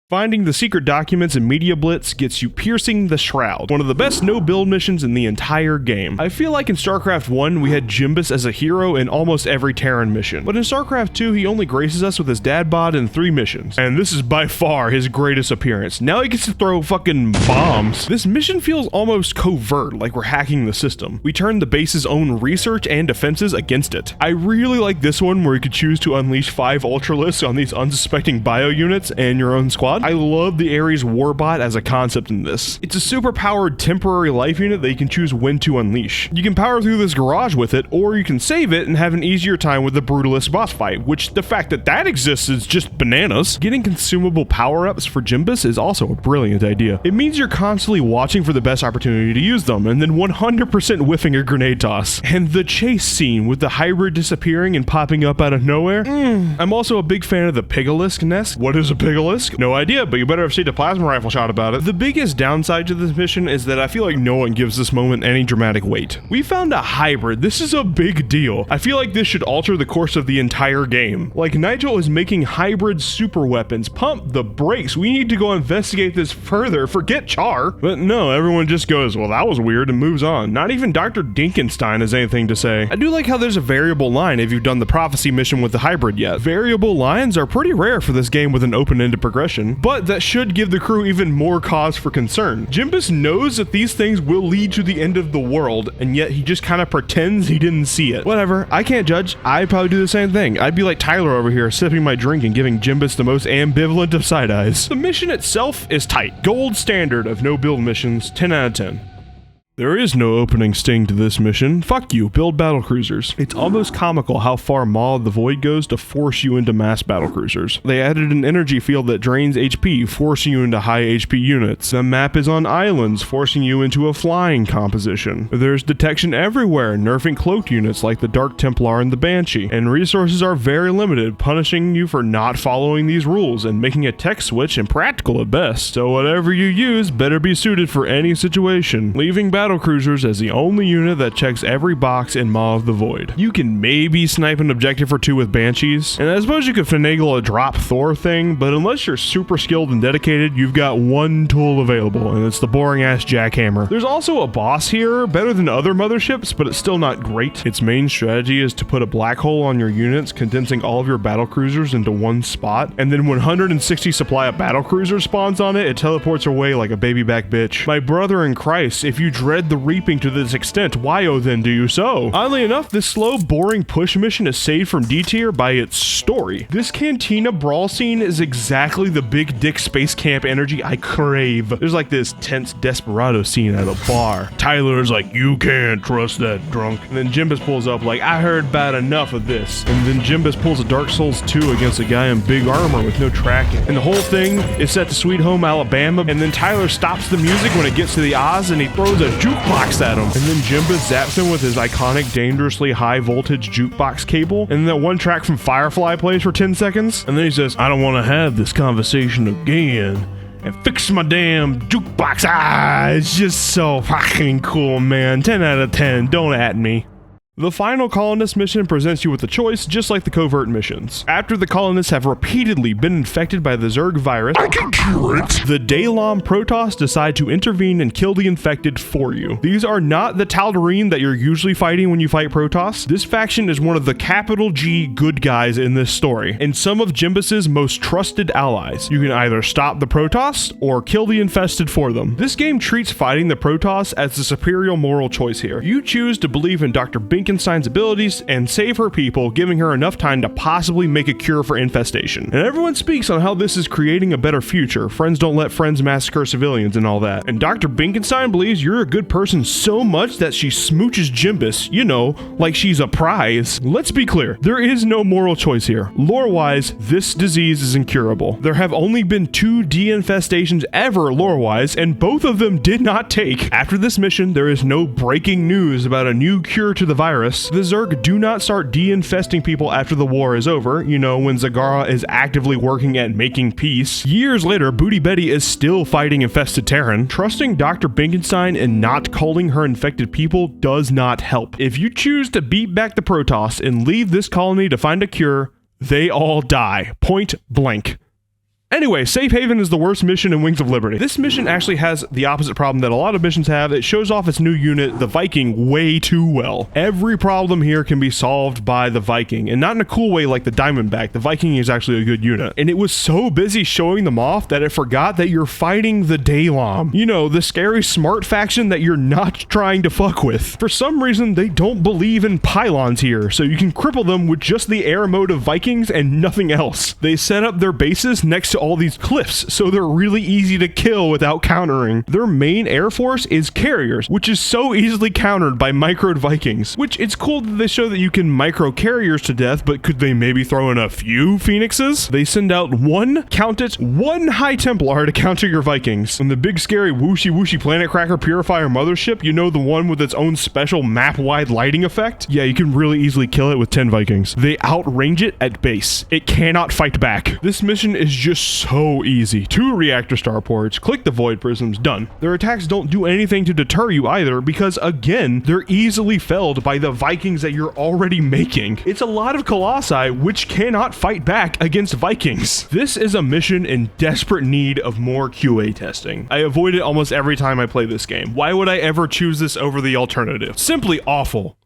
Finding the secret documents in Media Blitz gets you piercing the Shroud, one of the best no-build missions in the entire game. I feel like in StarCraft 1, we had Jimbus as a hero in almost every Terran mission, but in StarCraft 2, he only graces us with his dad bod in 3 missions, and this is by far his greatest appearance. Now he gets to throw fucking bombs. This mission feels almost covert, like we're hacking the system. We turn the base's own research and defenses against it. I really like this one where you could choose to unleash 5 Ultralisks on these unsuspecting bio units and your own squad. I love the Ares Warbot as a concept in this. It's a super-powered temporary life unit that you can choose when to unleash. You can power through this garage with it, or you can save it and have an easier time with the Brutalist boss fight, which the fact that that exists is just bananas. Getting consumable power-ups for Jimbus is also a brilliant idea. It means you're constantly watching for the best opportunity to use them, and then 100% whiffing a grenade toss. And the chase scene with the hybrid disappearing and popping up out of nowhere? I'm also a big fan of the Pigalisk nest. What is a Pigalisk? No idea. idea, but you better have seen a plasma rifle shot about it. The biggest downside to this mission is that I feel like no one gives this moment any dramatic weight. We found a hybrid. This is a big deal. I feel like this should alter the course of the entire game. Like, Nigel is making hybrid super weapons. Pump the brakes. We need to go investigate this further. Forget Char. But no, everyone just goes, well, that was weird, and moves on. Not even Dr. Dinkenstein has anything to say. I do like how there's a variable line if you've done the prophecy mission with the hybrid yet. Variable lines are pretty rare for this game with an open-ended progression, but that should give the crew even more cause for concern. Jimbus knows that these things will lead to the end of the world, and yet he just kind of pretends he didn't see it. Whatever, I can't judge. I'd probably do the same thing. I'd be like Tyler over here, sipping my drink and giving Jimbus the most ambivalent of side eyes. The mission itself is tight. Gold standard of no build missions, 10 out of 10. There is no opening sting to this mission. Fuck you, build battlecruisers. It's almost comical how far Maw of the Void goes to force you into mass battlecruisers. They added an energy field that drains HP, forcing you into high HP units. The map is on islands, forcing you into a flying composition. There's detection everywhere, nerfing cloaked units like the Dark Templar and the Banshee. And resources are very limited, punishing you for not following these rules and making a tech switch impractical at best. So whatever you use better be suited for any situation. Leaving battlecruisers as the only unit that checks every box in Maw of the Void. You can maybe snipe an objective or two with Banshees, and I suppose you could finagle a drop Thor thing, but unless you're super skilled and dedicated, you've got one tool available, and it's the boring ass jackhammer. There's also a boss here, better than other motherships, but it's still not great. Its main strategy is to put a black hole on your units, condensing all of your battlecruisers into one spot, and then when 160 supply of battlecruisers spawns on it, it teleports away like a baby back bitch. My brother in Christ, if you dread the reaping to this extent, why oh then do you so? Oddly enough, this slow, boring push mission is saved from D tier by its story. This cantina brawl scene is exactly the big dick space camp energy I crave. There's like this tense desperado scene at a bar. Tyler's like, you can't trust that drunk. And then Jimbus pulls up like, I heard about enough of this. And then Jimbus pulls a Dark Souls 2 against a guy in big armor with no tracking. And the whole thing is set to Sweet Home Alabama, and then Tyler stops the music when it gets to the Oz and he throws a jukebox at him. And then Jimbus zaps him with his iconic dangerously high voltage jukebox cable, and then that one track from Firefly plays for 10 seconds, and then he says, I don't want to have this conversation again, and fix my damn jukebox. It's just so fucking cool, man. 10 out of 10, don't at me. The final colonist mission presents you with a choice, just like the covert missions. After the colonists have repeatedly been infected by the Zerg virus, I can cure it. The Daylom Protoss decide to intervene and kill the infected for you. These are not the Tal'Darim that you're usually fighting when you fight Protoss. This faction is one of the capital G good guys in this story, and some of Jimbus's most trusted allies. You can either stop the Protoss or kill the infested for them. This game treats fighting the Protoss as the superior moral choice here. You choose to believe in Dr. Binkenstein's abilities and save her people, giving her enough time to possibly make a cure for infestation. And everyone speaks on how this is creating a better future. Friends don't let friends massacre civilians and all that. And Dr. Binkenstein believes you're a good person so much that she smooches Jimbus, you know, like she's a prize. Let's be clear, there is no moral choice here. Lore-wise, this disease is incurable. There have only been 2 de-infestations ever lore-wise, and both of them did not take. After this mission, there is no breaking news about a new cure to the virus. The Zerg do not start de-infesting people after the war is over, you know, when Zagara is actively working at making peace. Years later, Booty Betty is still fighting infested Terran. Trusting Dr. Binkenstein and not calling her infected people does not help. If you choose to beat back the Protoss and leave this colony to find a cure, they all die. Point blank. Anyway, Safe Haven is the worst mission in Wings of Liberty. This mission actually has the opposite problem that a lot of missions have. It shows off its new unit, the Viking, way too well. Every problem here can be solved by the Viking, and not in a cool way like the Diamondback. The Viking is actually a good unit. And it was so busy showing them off that it forgot that you're fighting the Daylom. You know, the scary smart faction that you're not trying to fuck with. For some reason, they don't believe in pylons here, so you can cripple them with just the air mode of Vikings and nothing else. They set up their bases next to all these cliffs, so they're really easy to kill without countering. Their main air force is carriers, which is so easily countered by microed Vikings, which it's cool that they show that you can micro carriers to death, but could they maybe throw in a few Phoenixes? They send out one High Templar to counter your Vikings. And the big scary whooshy planet cracker purifier mothership, you know, the one with its own special map-wide lighting effect? Yeah, you can really easily kill it with 10 Vikings. They outrange it at base. It cannot fight back. This mission is just so easy. 2 reactor starports, click the void prisms, done. Their attacks don't do anything to deter you either because, again, they're easily felled by the Vikings that you're already making. It's a lot of Colossi which cannot fight back against Vikings. This is a mission in desperate need of more QA testing. I avoid it almost every time I play this game. Why would I ever choose this over the alternative? Simply awful.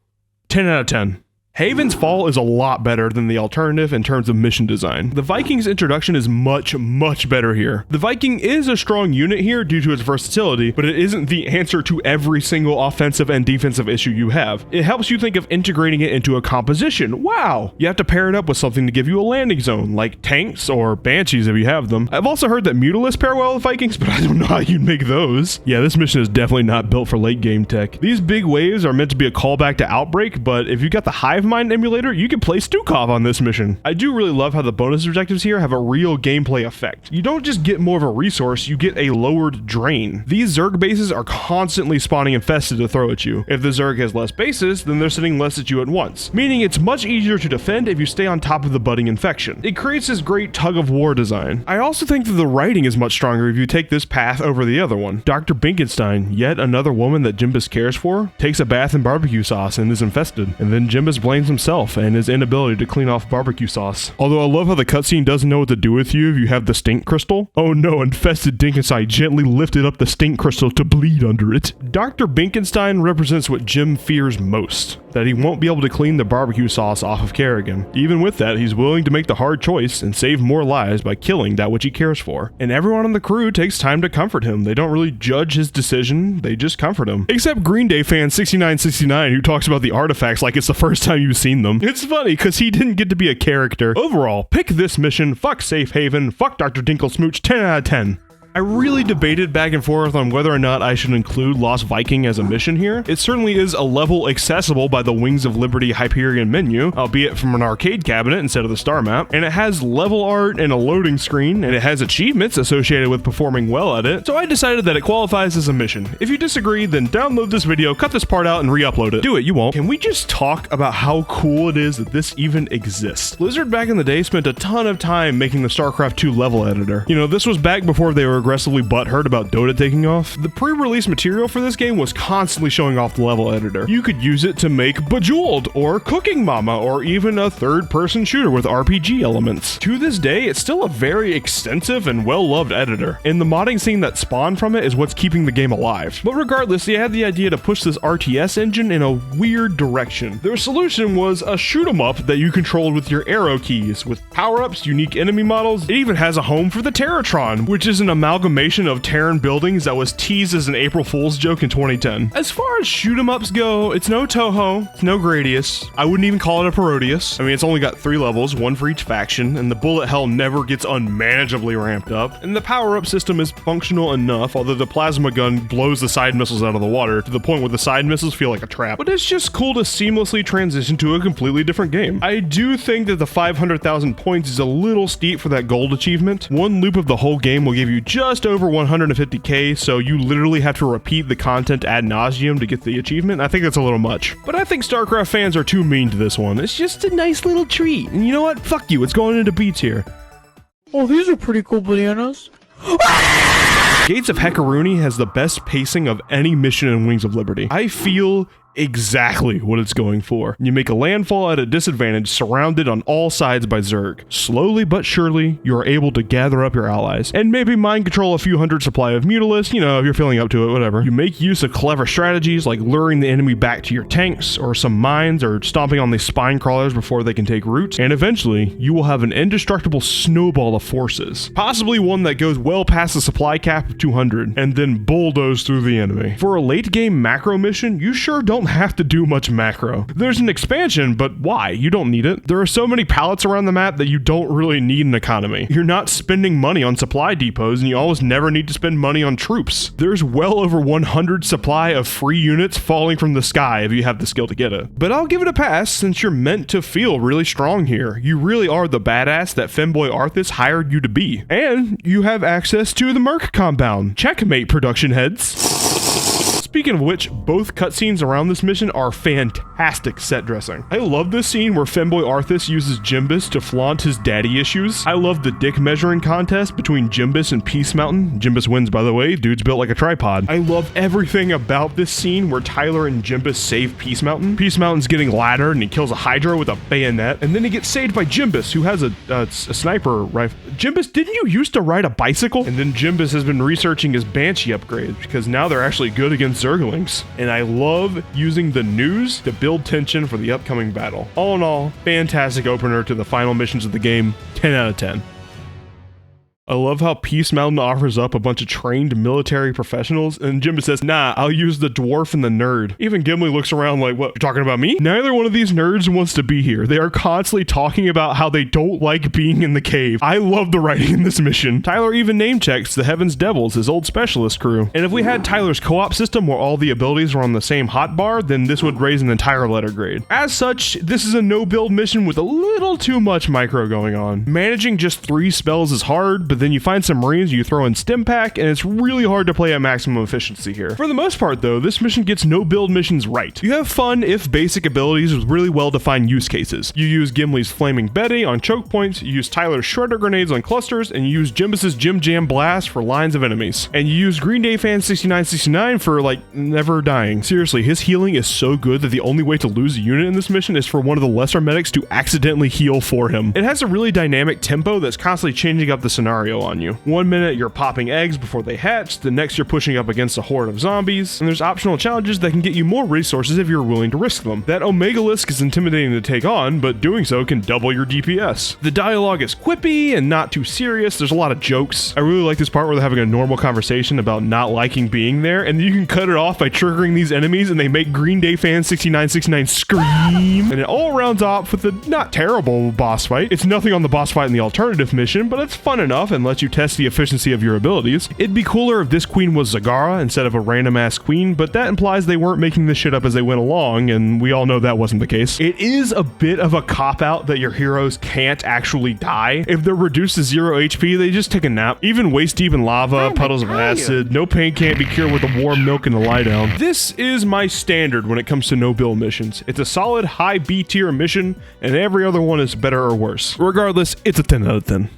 10 out of 10. Haven's Fall is a lot better than the alternative in terms of mission design. The Viking's introduction is much better here. The Viking is a strong unit here due to its versatility, but it isn't the answer to every single offensive and defensive issue you have. It helps you think of integrating it into a composition. Wow! You have to pair it up with something to give you a landing zone, like tanks or banshees if you have them. I've also heard that Mutalisks pair well with Vikings, but I don't know how you'd make those. Yeah, this mission is definitely not built for late game tech. These big waves are meant to be a callback to Outbreak, but if you got the Hive Mind emulator, you can play Stukov on this mission. I do really love how the bonus objectives here have a real gameplay effect. You don't just get more of a resource, you get a lowered drain. These Zerg bases are constantly spawning infested to throw at you. If the Zerg has less bases, then they're sending less at you at once, meaning it's much easier to defend if you stay on top of the budding infection. It creates this great tug-of-war design. I also think that the writing is much stronger if you take this path over the other one. Dr. Binkenstein, yet another woman that Jimbus cares for, takes a bath in barbecue sauce and is infested, and then Jimbus blames himself and his inability to clean off barbecue sauce. Although I love how the cutscene doesn't know what to do with you if you have the stink crystal. Oh no, infested Dinkenstein gently lifted up the stink crystal to bleed under it. Dr. Binkenstein represents what Jim fears most, that he won't be able to clean the barbecue sauce off of Kerrigan. Even with that, he's willing to make the hard choice and save more lives by killing that which he cares for. And everyone on the crew takes time to comfort him. They don't really judge his decision, they just comfort him. Except Green Day fan 6969 who talks about the artifacts like it's the first time you've seen them. It's funny because he didn't get to be a character. Overall, pick this mission, fuck Safe Haven, fuck Dr. Dinklesmooch, 10 out of 10. I really debated back and forth on whether or not I should include Lost Viking as a mission here. It certainly is a level accessible by the Wings of Liberty Hyperion menu, albeit from an arcade cabinet instead of the star map, and it has level art and a loading screen, and it has achievements associated with performing well at it, so I decided that it qualifies as a mission. If you disagree, then download this video, cut this part out, and re-upload it. Do it, you won't. Can we just talk about how cool it is that this even exists? Blizzard back in the day spent a ton of time making the Starcraft 2 level editor. You know, this was back before they were aggressively butthurt about Dota taking off. The pre-release material for this game was constantly showing off the level editor. You could use it to make Bejeweled, or Cooking Mama, or even a third-person shooter with RPG elements. To this day, it's still a very extensive and well-loved editor, and the modding scene that spawned from it is what's keeping the game alive. But regardless, they had the idea to push this RTS engine in a weird direction. Their solution was a shoot-'em-up that you controlled with your arrow keys, with power-ups, unique enemy models. It even has a home for the Terratron, which is an amalgamation of Terran buildings that was teased as an April Fool's joke in 2010. As far as shoot-'em-ups go, it's no Toho, it's no Gradius. I wouldn't even call it a Parodius. I mean, it's only got 3 levels, 1 for each faction, and the bullet hell never gets unmanageably ramped up. And the power-up system is functional enough, although the plasma gun blows the side missiles out of the water to the point where the side missiles feel like a trap. But it's just cool to seamlessly transition to a completely different game. I do think that the 500,000 points is a little steep for that gold achievement. One loop of the whole game will give you just over 150k, so you literally have to repeat the content ad nauseum to get the achievement. I think that's a little much. But I think StarCraft fans are too mean to this one. It's just a nice little treat. And you know what? Fuck you, it's going into beats here. Oh, these are pretty cool bananas. Gates of Hekaruni has the best pacing of any mission in Wings of Liberty. I feel exactly what it's going for. You make a landfall at a disadvantage, surrounded on all sides by Zerg. Slowly but surely, you are able to gather up your allies, and maybe mind control a few hundred supply of Mutalisks, you know, if you're feeling up to it, whatever. You make use of clever strategies like luring the enemy back to your tanks, or some mines, or stomping on these spine crawlers before they can take root, and eventually, you will have an indestructible snowball of forces, possibly one that goes well past the supply cap of 200, and then bulldoze through the enemy. For a late game macro mission, you sure don't have to do much macro. There's an expansion, but why? You don't need it. There are so many pallets around the map that you don't really need an economy. You're not spending money on supply depots, and you almost never need to spend money on troops. There's well over 100 supply of free units falling from the sky if you have the skill to get it. But I'll give it a pass since you're meant to feel really strong here. You really are the badass that Femboy Arthas hired you to be. And you have access to the Merc compound. Checkmate, production heads. Speaking of which, both cutscenes around this mission are fantastic set dressing. I love this scene where Femboy Arthas uses Jimbus to flaunt his daddy issues. I love the dick measuring contest between Jimbus and Peace Mountain. Jimbus wins, by the way. Dude's built like a tripod. I love everything about this scene where Tyler and Jimbus save Peace Mountain. Peace Mountain's getting laddered and he kills a Hydra with a bayonet, and then he gets saved by Jimbus, who has a sniper rifle. Jimbus, didn't you used to ride a bicycle? And then Jimbus has been researching his Banshee upgrade because now they're actually good against Zerglings. And I love using the news to build tension for the upcoming battle. All in all, fantastic opener to the final missions of the game. 10 out of 10. I love how Peace Mountain offers up a bunch of trained military professionals, and Jimbus says, nah, I'll use the dwarf and the nerd. Even Gimli looks around like, what, you're talking about me? Neither one of these nerds wants to be here. They are constantly talking about how they don't like being in the cave. I love the writing in this mission. Tyler even name checks the Heaven's Devils, his old specialist crew. And if we had Tyler's co-op system where all the abilities were on the same hotbar, then this would raise an entire letter grade. As such, this is a no-build mission with a little too much micro going on. Managing just 3 spells is hard, but then you find some Marines you throw in Stim Pack, and it's really hard to play at maximum efficiency here. For the most part though, this mission gets no build missions right. You have fun if basic abilities with really well-defined use cases. You use Gimli's Flaming Betty on choke points, you use Tyler's Shredder Grenades on clusters, and you use Jimbus's Jim Jam Blast for lines of enemies. And you use Green Day Fan 6969 for, like, never dying. Seriously, his healing is so good that the only way to lose a unit in this mission is for one of the lesser medics to accidentally heal for him. It has a really dynamic tempo that's constantly changing up the scenario on you. One minute you're popping eggs before they hatch, the next you're pushing up against a horde of zombies, and there's optional challenges that can get you more resources if you're willing to risk them. That Omegalisk is intimidating to take on, but doing so can double your DPS. The dialogue is quippy and not too serious, there's a lot of jokes. I really like this part where they're having a normal conversation about not liking being there, and you can cut it off by triggering these enemies and they make Green Day Fan 6969 scream. And it all rounds off with a not terrible boss fight. It's nothing on the boss fight in the alternative mission, but it's fun enough and lets you test the efficiency of your abilities. It'd be cooler if this queen was Zagara instead of a random ass queen, but that implies they weren't making this shit up as they went along, and we all know that wasn't the case. It is a bit of a cop-out that your heroes can't actually die. If they're reduced to 0 HP, they just take a nap. Even waist deep in lava, puddles of acid, no pain can't be cured with a warm milk and a lie down. This is my standard when it comes to no build missions. It's a solid high B tier mission, and every other one is better or worse. Regardless, it's a 10 out of 10.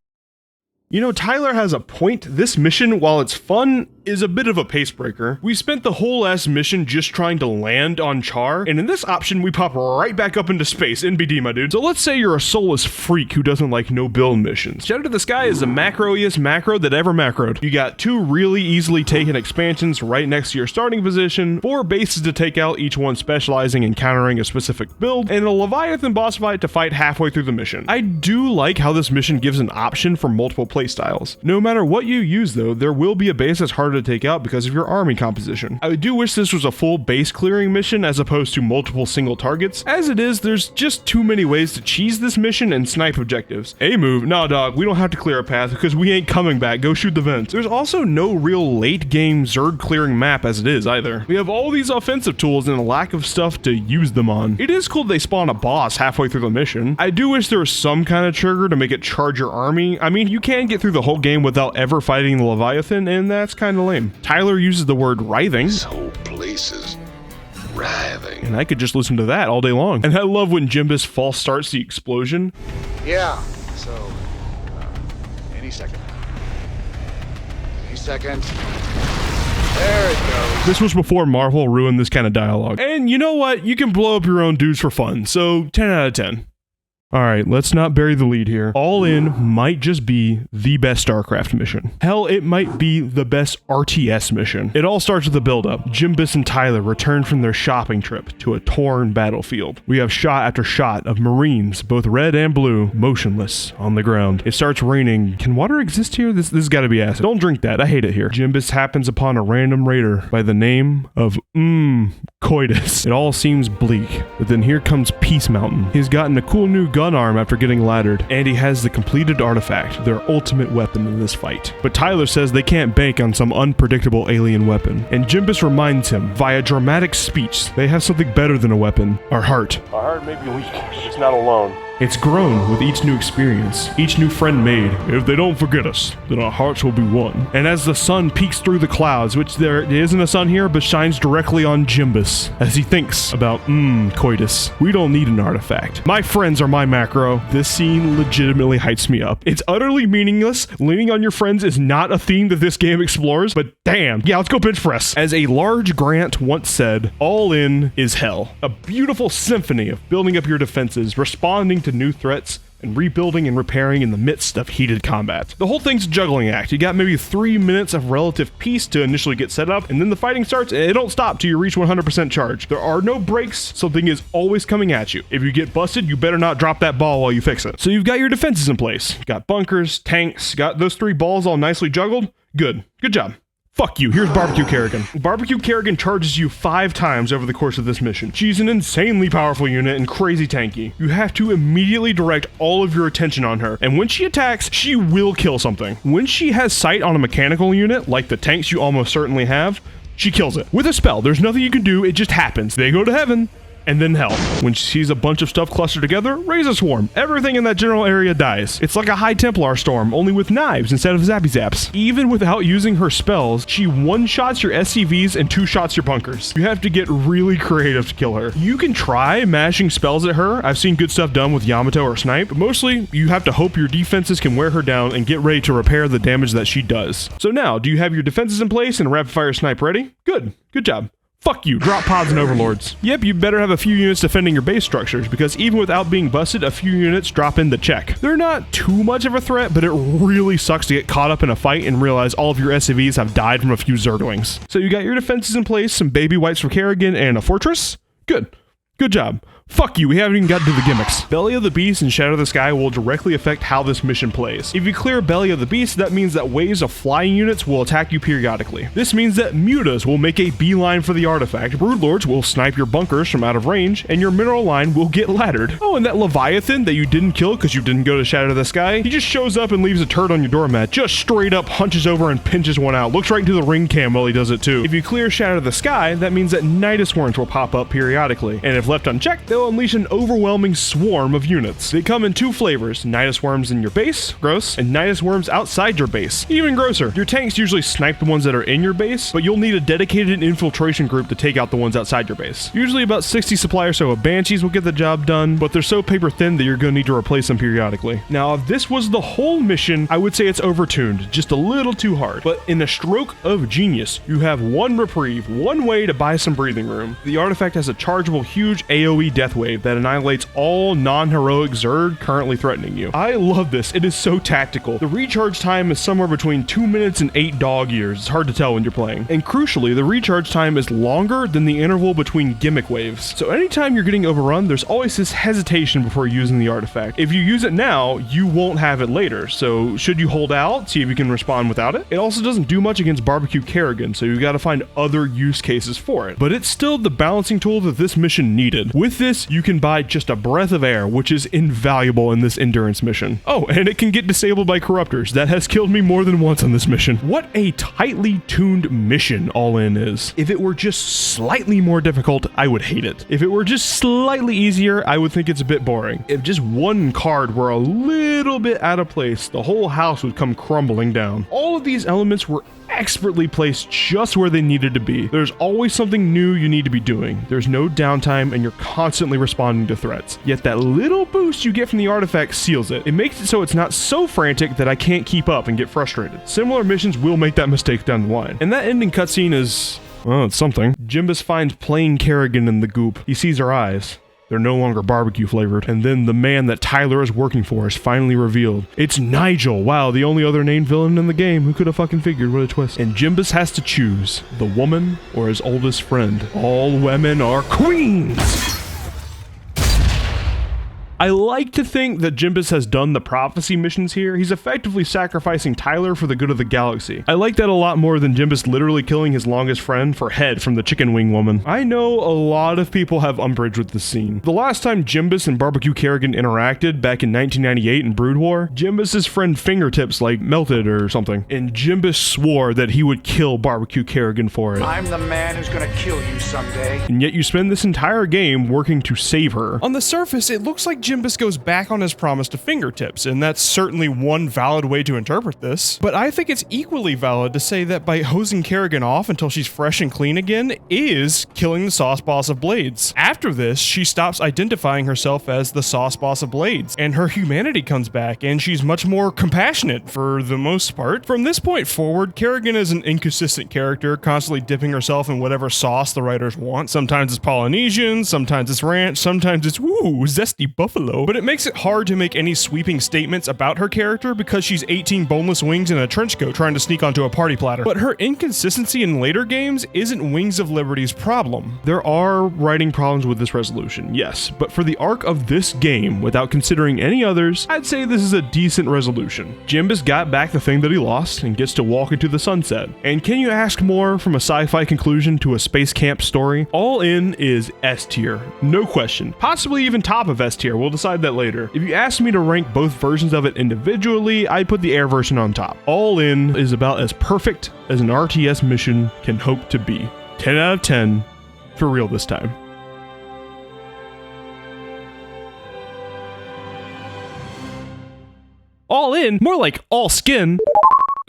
You know, Tyler has a point. This mission, while it's fun, is a bit of a pace breaker. We spent the whole last mission just trying to land on Char, and in this option, we pop right back up into space. NBD, my dude. So let's say you're a soulless freak who doesn't like no-build missions. Shadow to the Sky is the macroiest macro that ever macroed. You got 2 really easily taken expansions right next to your starting position, 4 bases to take out, each one specializing in countering a specific build, and a Leviathan boss fight to fight halfway through the mission. I do like how this mission gives an option for multiple playstyles. No matter what you use though, there will be a base that's harder to take out because of your army composition. I do wish this was a full base clearing mission as opposed to multiple single targets. As it is, there's just too many ways to cheese this mission and snipe objectives. A move, nah dog, we don't have to clear a path because we ain't coming back, go shoot the vents. There's also no real late game Zerg clearing map as it is either. We have all these offensive tools and a lack of stuff to use them on. It is cool they spawn a boss halfway through the mission. I do wish there was some kind of trigger to make it charge your army. I mean, you can get through the whole game without ever fighting the Leviathan, and that's kind of lame. Tyler uses the word writhing. This whole place is writhing. And I could just listen to that all day long. And I love when Jimbus false starts the explosion. Yeah, so, any second. Any second. There it goes. This was before Marvel ruined this kind of dialogue. And you know what? You can blow up your own dudes for fun, so 10 out of 10. Alright, let's not bury the lead here. All In might just be the best Starcraft mission. Hell, it might be the best RTS mission. It all starts with the build-up. Jimbus and Tyler return from their shopping trip to a torn battlefield. We have shot after shot of Marines, both red and blue, motionless on the ground. It starts raining. Can water exist here? This has got to be acid. Don't drink that. I hate it here. Jimbus happens upon a random raider by the name of Coitus. It all seems bleak, but then here comes Peace Mountain. He's gotten a cool new gun arm after getting laddered, and he has the completed artifact, their ultimate weapon in this fight. But Tyler says they can't bank on some unpredictable alien weapon, and Jimbus reminds him via dramatic speech they have something better than a weapon, our heart. Our heart may be weak, but it's not alone. It's grown with each new experience, each new friend made. If they don't forget us, then our hearts will be one. And as the sun peeks through the clouds, which there isn't a sun here, but shines directly on Jimbus, as he thinks about, coitus. We don't need an artifact. My friends are my macro. This scene legitimately hypes me up. It's utterly meaningless. Leaning on your friends is not a theme that this game explores, but damn. Yeah, let's go bench press. As a large Grant once said, all in is hell. A beautiful symphony of building up your defenses, responding to new threats, and rebuilding and repairing in the midst of heated combat. The whole thing's a juggling act. You got maybe 3 minutes of relative peace to initially get set up, and then the fighting starts, and it don't stop till you reach 100% charge. There are no breaks. Something is always coming at you. If you get busted, you better not drop that ball while you fix it. So you've got your defenses in place. You got bunkers, tanks, got those 3 balls all nicely juggled. Good job. Fuck you, here's Barbecue Kerrigan. Barbecue Kerrigan charges you 5 times over the course of this mission. She's an insanely powerful unit and crazy tanky. You have to immediately direct all of your attention on her, and when she attacks, she will kill something. When she has sight on a mechanical unit, like the tanks you almost certainly have, she kills it. With a spell, there's nothing you can do, it just happens. They go to heaven, and then hell. When she sees a bunch of stuff clustered together, raise a swarm. Everything in that general area dies. It's like a High Templar storm, only with knives instead of zappy zaps. Even without using her spells, she one-shots your SCVs and 2-shots your bunkers. You have to get really creative to kill her. You can try mashing spells at her. I've seen good stuff done with Yamato or Snipe, but mostly you have to hope your defenses can wear her down and get ready to repair the damage that she does. So now, do you have your defenses in place and rapid fire snipe ready? Good job. Fuck you, drop pods and overlords. Yep, you better have a few units defending your base structures, because even without being busted, a few units drop in to check. They're not too much of a threat, but it really sucks to get caught up in a fight and realize all of your SCVs have died from a few Zerglings. So you got your defenses in place, some baby wipes for Kerrigan, and a fortress? Good job. Fuck you, we haven't even gotten to the gimmicks. Belly of the Beast and Shadow of the Sky will directly affect how this mission plays. If you clear Belly of the Beast, that means that waves of flying units will attack you periodically. This means that mutas will make a beeline for the artifact, broodlords will snipe your bunkers from out of range, and your mineral line will get laddered. Oh, and that Leviathan that you didn't kill because you didn't go to Shadow of the Sky, he just shows up and leaves a turd on your doormat, just straight up hunches over and pinches one out, looks right into the ring cam while he does it too. If you clear Shadow of the Sky, that means that Nidus worms will pop up periodically, and if left unchecked, they'll unleash an overwhelming swarm of units. They come in 2 flavors, Nidus worms in your base, gross, and Nidus worms outside your base, even grosser. Your tanks usually snipe the ones that are in your base, but you'll need a dedicated infiltration group to take out the ones outside your base. Usually about 60 supply or so of Banshees will get the job done, but they're so paper thin that you're going to need to replace them periodically. Now, if this was the whole mission, I would say it's overtuned, just a little too hard. But in a stroke of genius, you have 1 reprieve, 1 way to buy some breathing room. The artifact has a chargeable huge AoE death wave that annihilates all non-heroic Zerg currently threatening you. I love this. It is so tactical. The recharge time is somewhere between 2 minutes and 8 dog years. It's hard to tell when you're playing. And crucially, the recharge time is longer than the interval between gimmick waves. So anytime you're getting overrun, there's always this hesitation before using the artifact. If you use it now, you won't have it later. So should you hold out, see if you can respond without it? It also doesn't do much against Barbecue Kerrigan, so you gotta find other use cases for it. But it's still the balancing tool that this mission needed. With this, you can buy just a breath of air, which is invaluable in this endurance mission. Oh, and it can get disabled by corruptors. That has killed me more than once on this mission. What a tightly tuned mission All In is. If it were just slightly more difficult, I would hate it. If it were just slightly easier, I would think it's a bit boring. If just one card were a little bit out of place, the whole house would come crumbling down. All of these elements were expertly placed just where they needed to be. There's always something new you need to be doing. There's no downtime and you're constantly responding to threats. Yet that little boost you get from the artifact seals it. It makes it so it's not so frantic that I can't keep up and get frustrated. Similar missions will make that mistake down the line. And that ending cutscene is, well, it's something. Jimbus finds plain Kerrigan in the goop. He sees her eyes. They're no longer barbecue flavored. And then the man that Tyler is working for is finally revealed. It's Nigel. Wow, the only other named villain in the game. Who could have fucking figured? What a twist. And Jimbus has to choose the woman or his oldest friend. All women are queens. I like to think that Jimbus has done the prophecy missions here. He's effectively sacrificing Tyler for the good of the galaxy. I like that a lot more than Jimbus literally killing his longest friend for head from the chicken wing woman. I know a lot of people have umbrage with this scene. The last time Jimbus and Barbecue Kerrigan interacted back in 1998 in Brood War, Jimbus's friend fingertips like melted or something, and Jimbus swore that he would kill Barbecue Kerrigan for it. I'm the man who's gonna kill you someday. And yet you spend this entire game working to save her. On the surface, it looks like Jimbus goes back on his promise to fingertips, and that's certainly one valid way to interpret this. But I think it's equally valid to say that by hosing Kerrigan off until she's fresh and clean again is killing the sauce boss of Blades. After this, she stops identifying herself as the sauce boss of Blades, and her humanity comes back, and she's much more compassionate for the most part. From this point forward, Kerrigan is an inconsistent character, constantly dipping herself in whatever sauce the writers want. Sometimes it's Polynesian, sometimes it's ranch, sometimes it's woo, zesty buffalo. But it makes it hard to make any sweeping statements about her character because she's 18 boneless wings in a trench coat trying to sneak onto a party platter. But her inconsistency in later games isn't Wings of Liberty's problem. There are writing problems with this resolution, yes, but for the arc of this game, without considering any others, I'd say this is a decent resolution. Jimbus got back the thing that he lost and gets to walk into the sunset. And can you ask more from a sci-fi conclusion to a space camp story? All In is S tier, no question. Possibly even top of S tier, we'll decide that later. If you asked me to rank both versions of it individually, I'd put the air version on top. All In is about as perfect as an RTS mission can hope to be. 10 out of 10, for real this time. All In, more like all skin.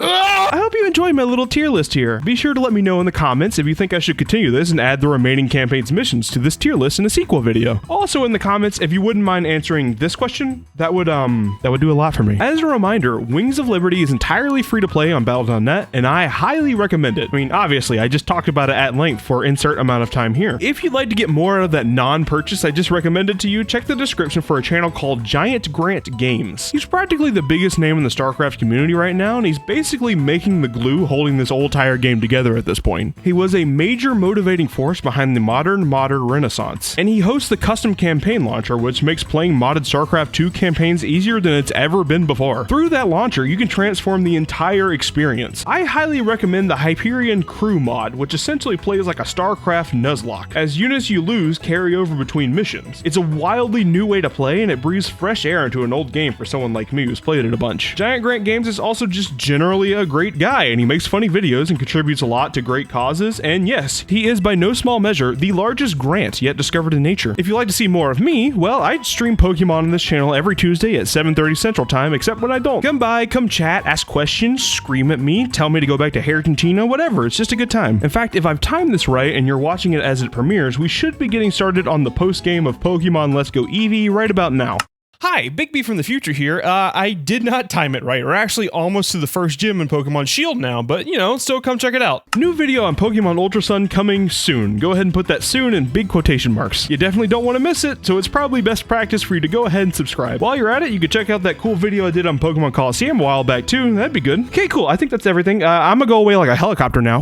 I hope you enjoyed my little tier list here. Be sure to let me know in the comments if you think I should continue this and add the remaining campaign's missions to this tier list in a sequel video. Also in the comments, if you wouldn't mind answering this question, that would do a lot for me. As a reminder, Wings of Liberty is entirely free to play on Battle.net, and I highly recommend it. I mean, obviously, I just talked about it at length for insert amount of time here. If you'd like to get more out of that non-purchase I just recommended to you, check the description for a channel called Giant Grant Games. He's practically the biggest name in the Starcraft community right now, and he's basically making the glue holding this old tire game together at this point. He was a major motivating force behind the modern renaissance, and he hosts the custom campaign launcher, which makes playing modded StarCraft 2 campaigns easier than it's ever been before. Through that launcher, you can transform the entire experience. I highly recommend the Hyperion Crew mod, which essentially plays like a StarCraft Nuzlocke, as units you lose carry over between missions. It's a wildly new way to play, and it breathes fresh air into an old game for someone like me who's played it a bunch. Giant Grant Games is also just generally a great guy, and he makes funny videos and contributes a lot to great causes, and yes, he is by no small measure the largest grant yet discovered in nature. If you'd like to see more of me, well, I stream Pokemon on this channel every Tuesday at 7:30 Central Time, except when I don't. Come by, come chat, ask questions, scream at me, tell me to go back to Argentina, whatever, it's just a good time. In fact, if I've timed this right and you're watching it as it premieres, we should be getting started on the post-game of Pokemon Let's Go Eevee right about now. Hi, Bigby from the future here. I did not time it right. We're actually almost to the first gym in Pokemon Shield now, but you know, still come check it out. New video on Pokemon Ultra Sun coming soon. Go ahead and put that soon in big quotation marks. You definitely don't want to miss it, so it's probably best practice for you to go ahead and subscribe. While you're at it, you can check out that cool video I did on Pokemon Coliseum a while back too. That'd be good. Okay, cool. I think that's everything. I'm gonna go away like a helicopter now.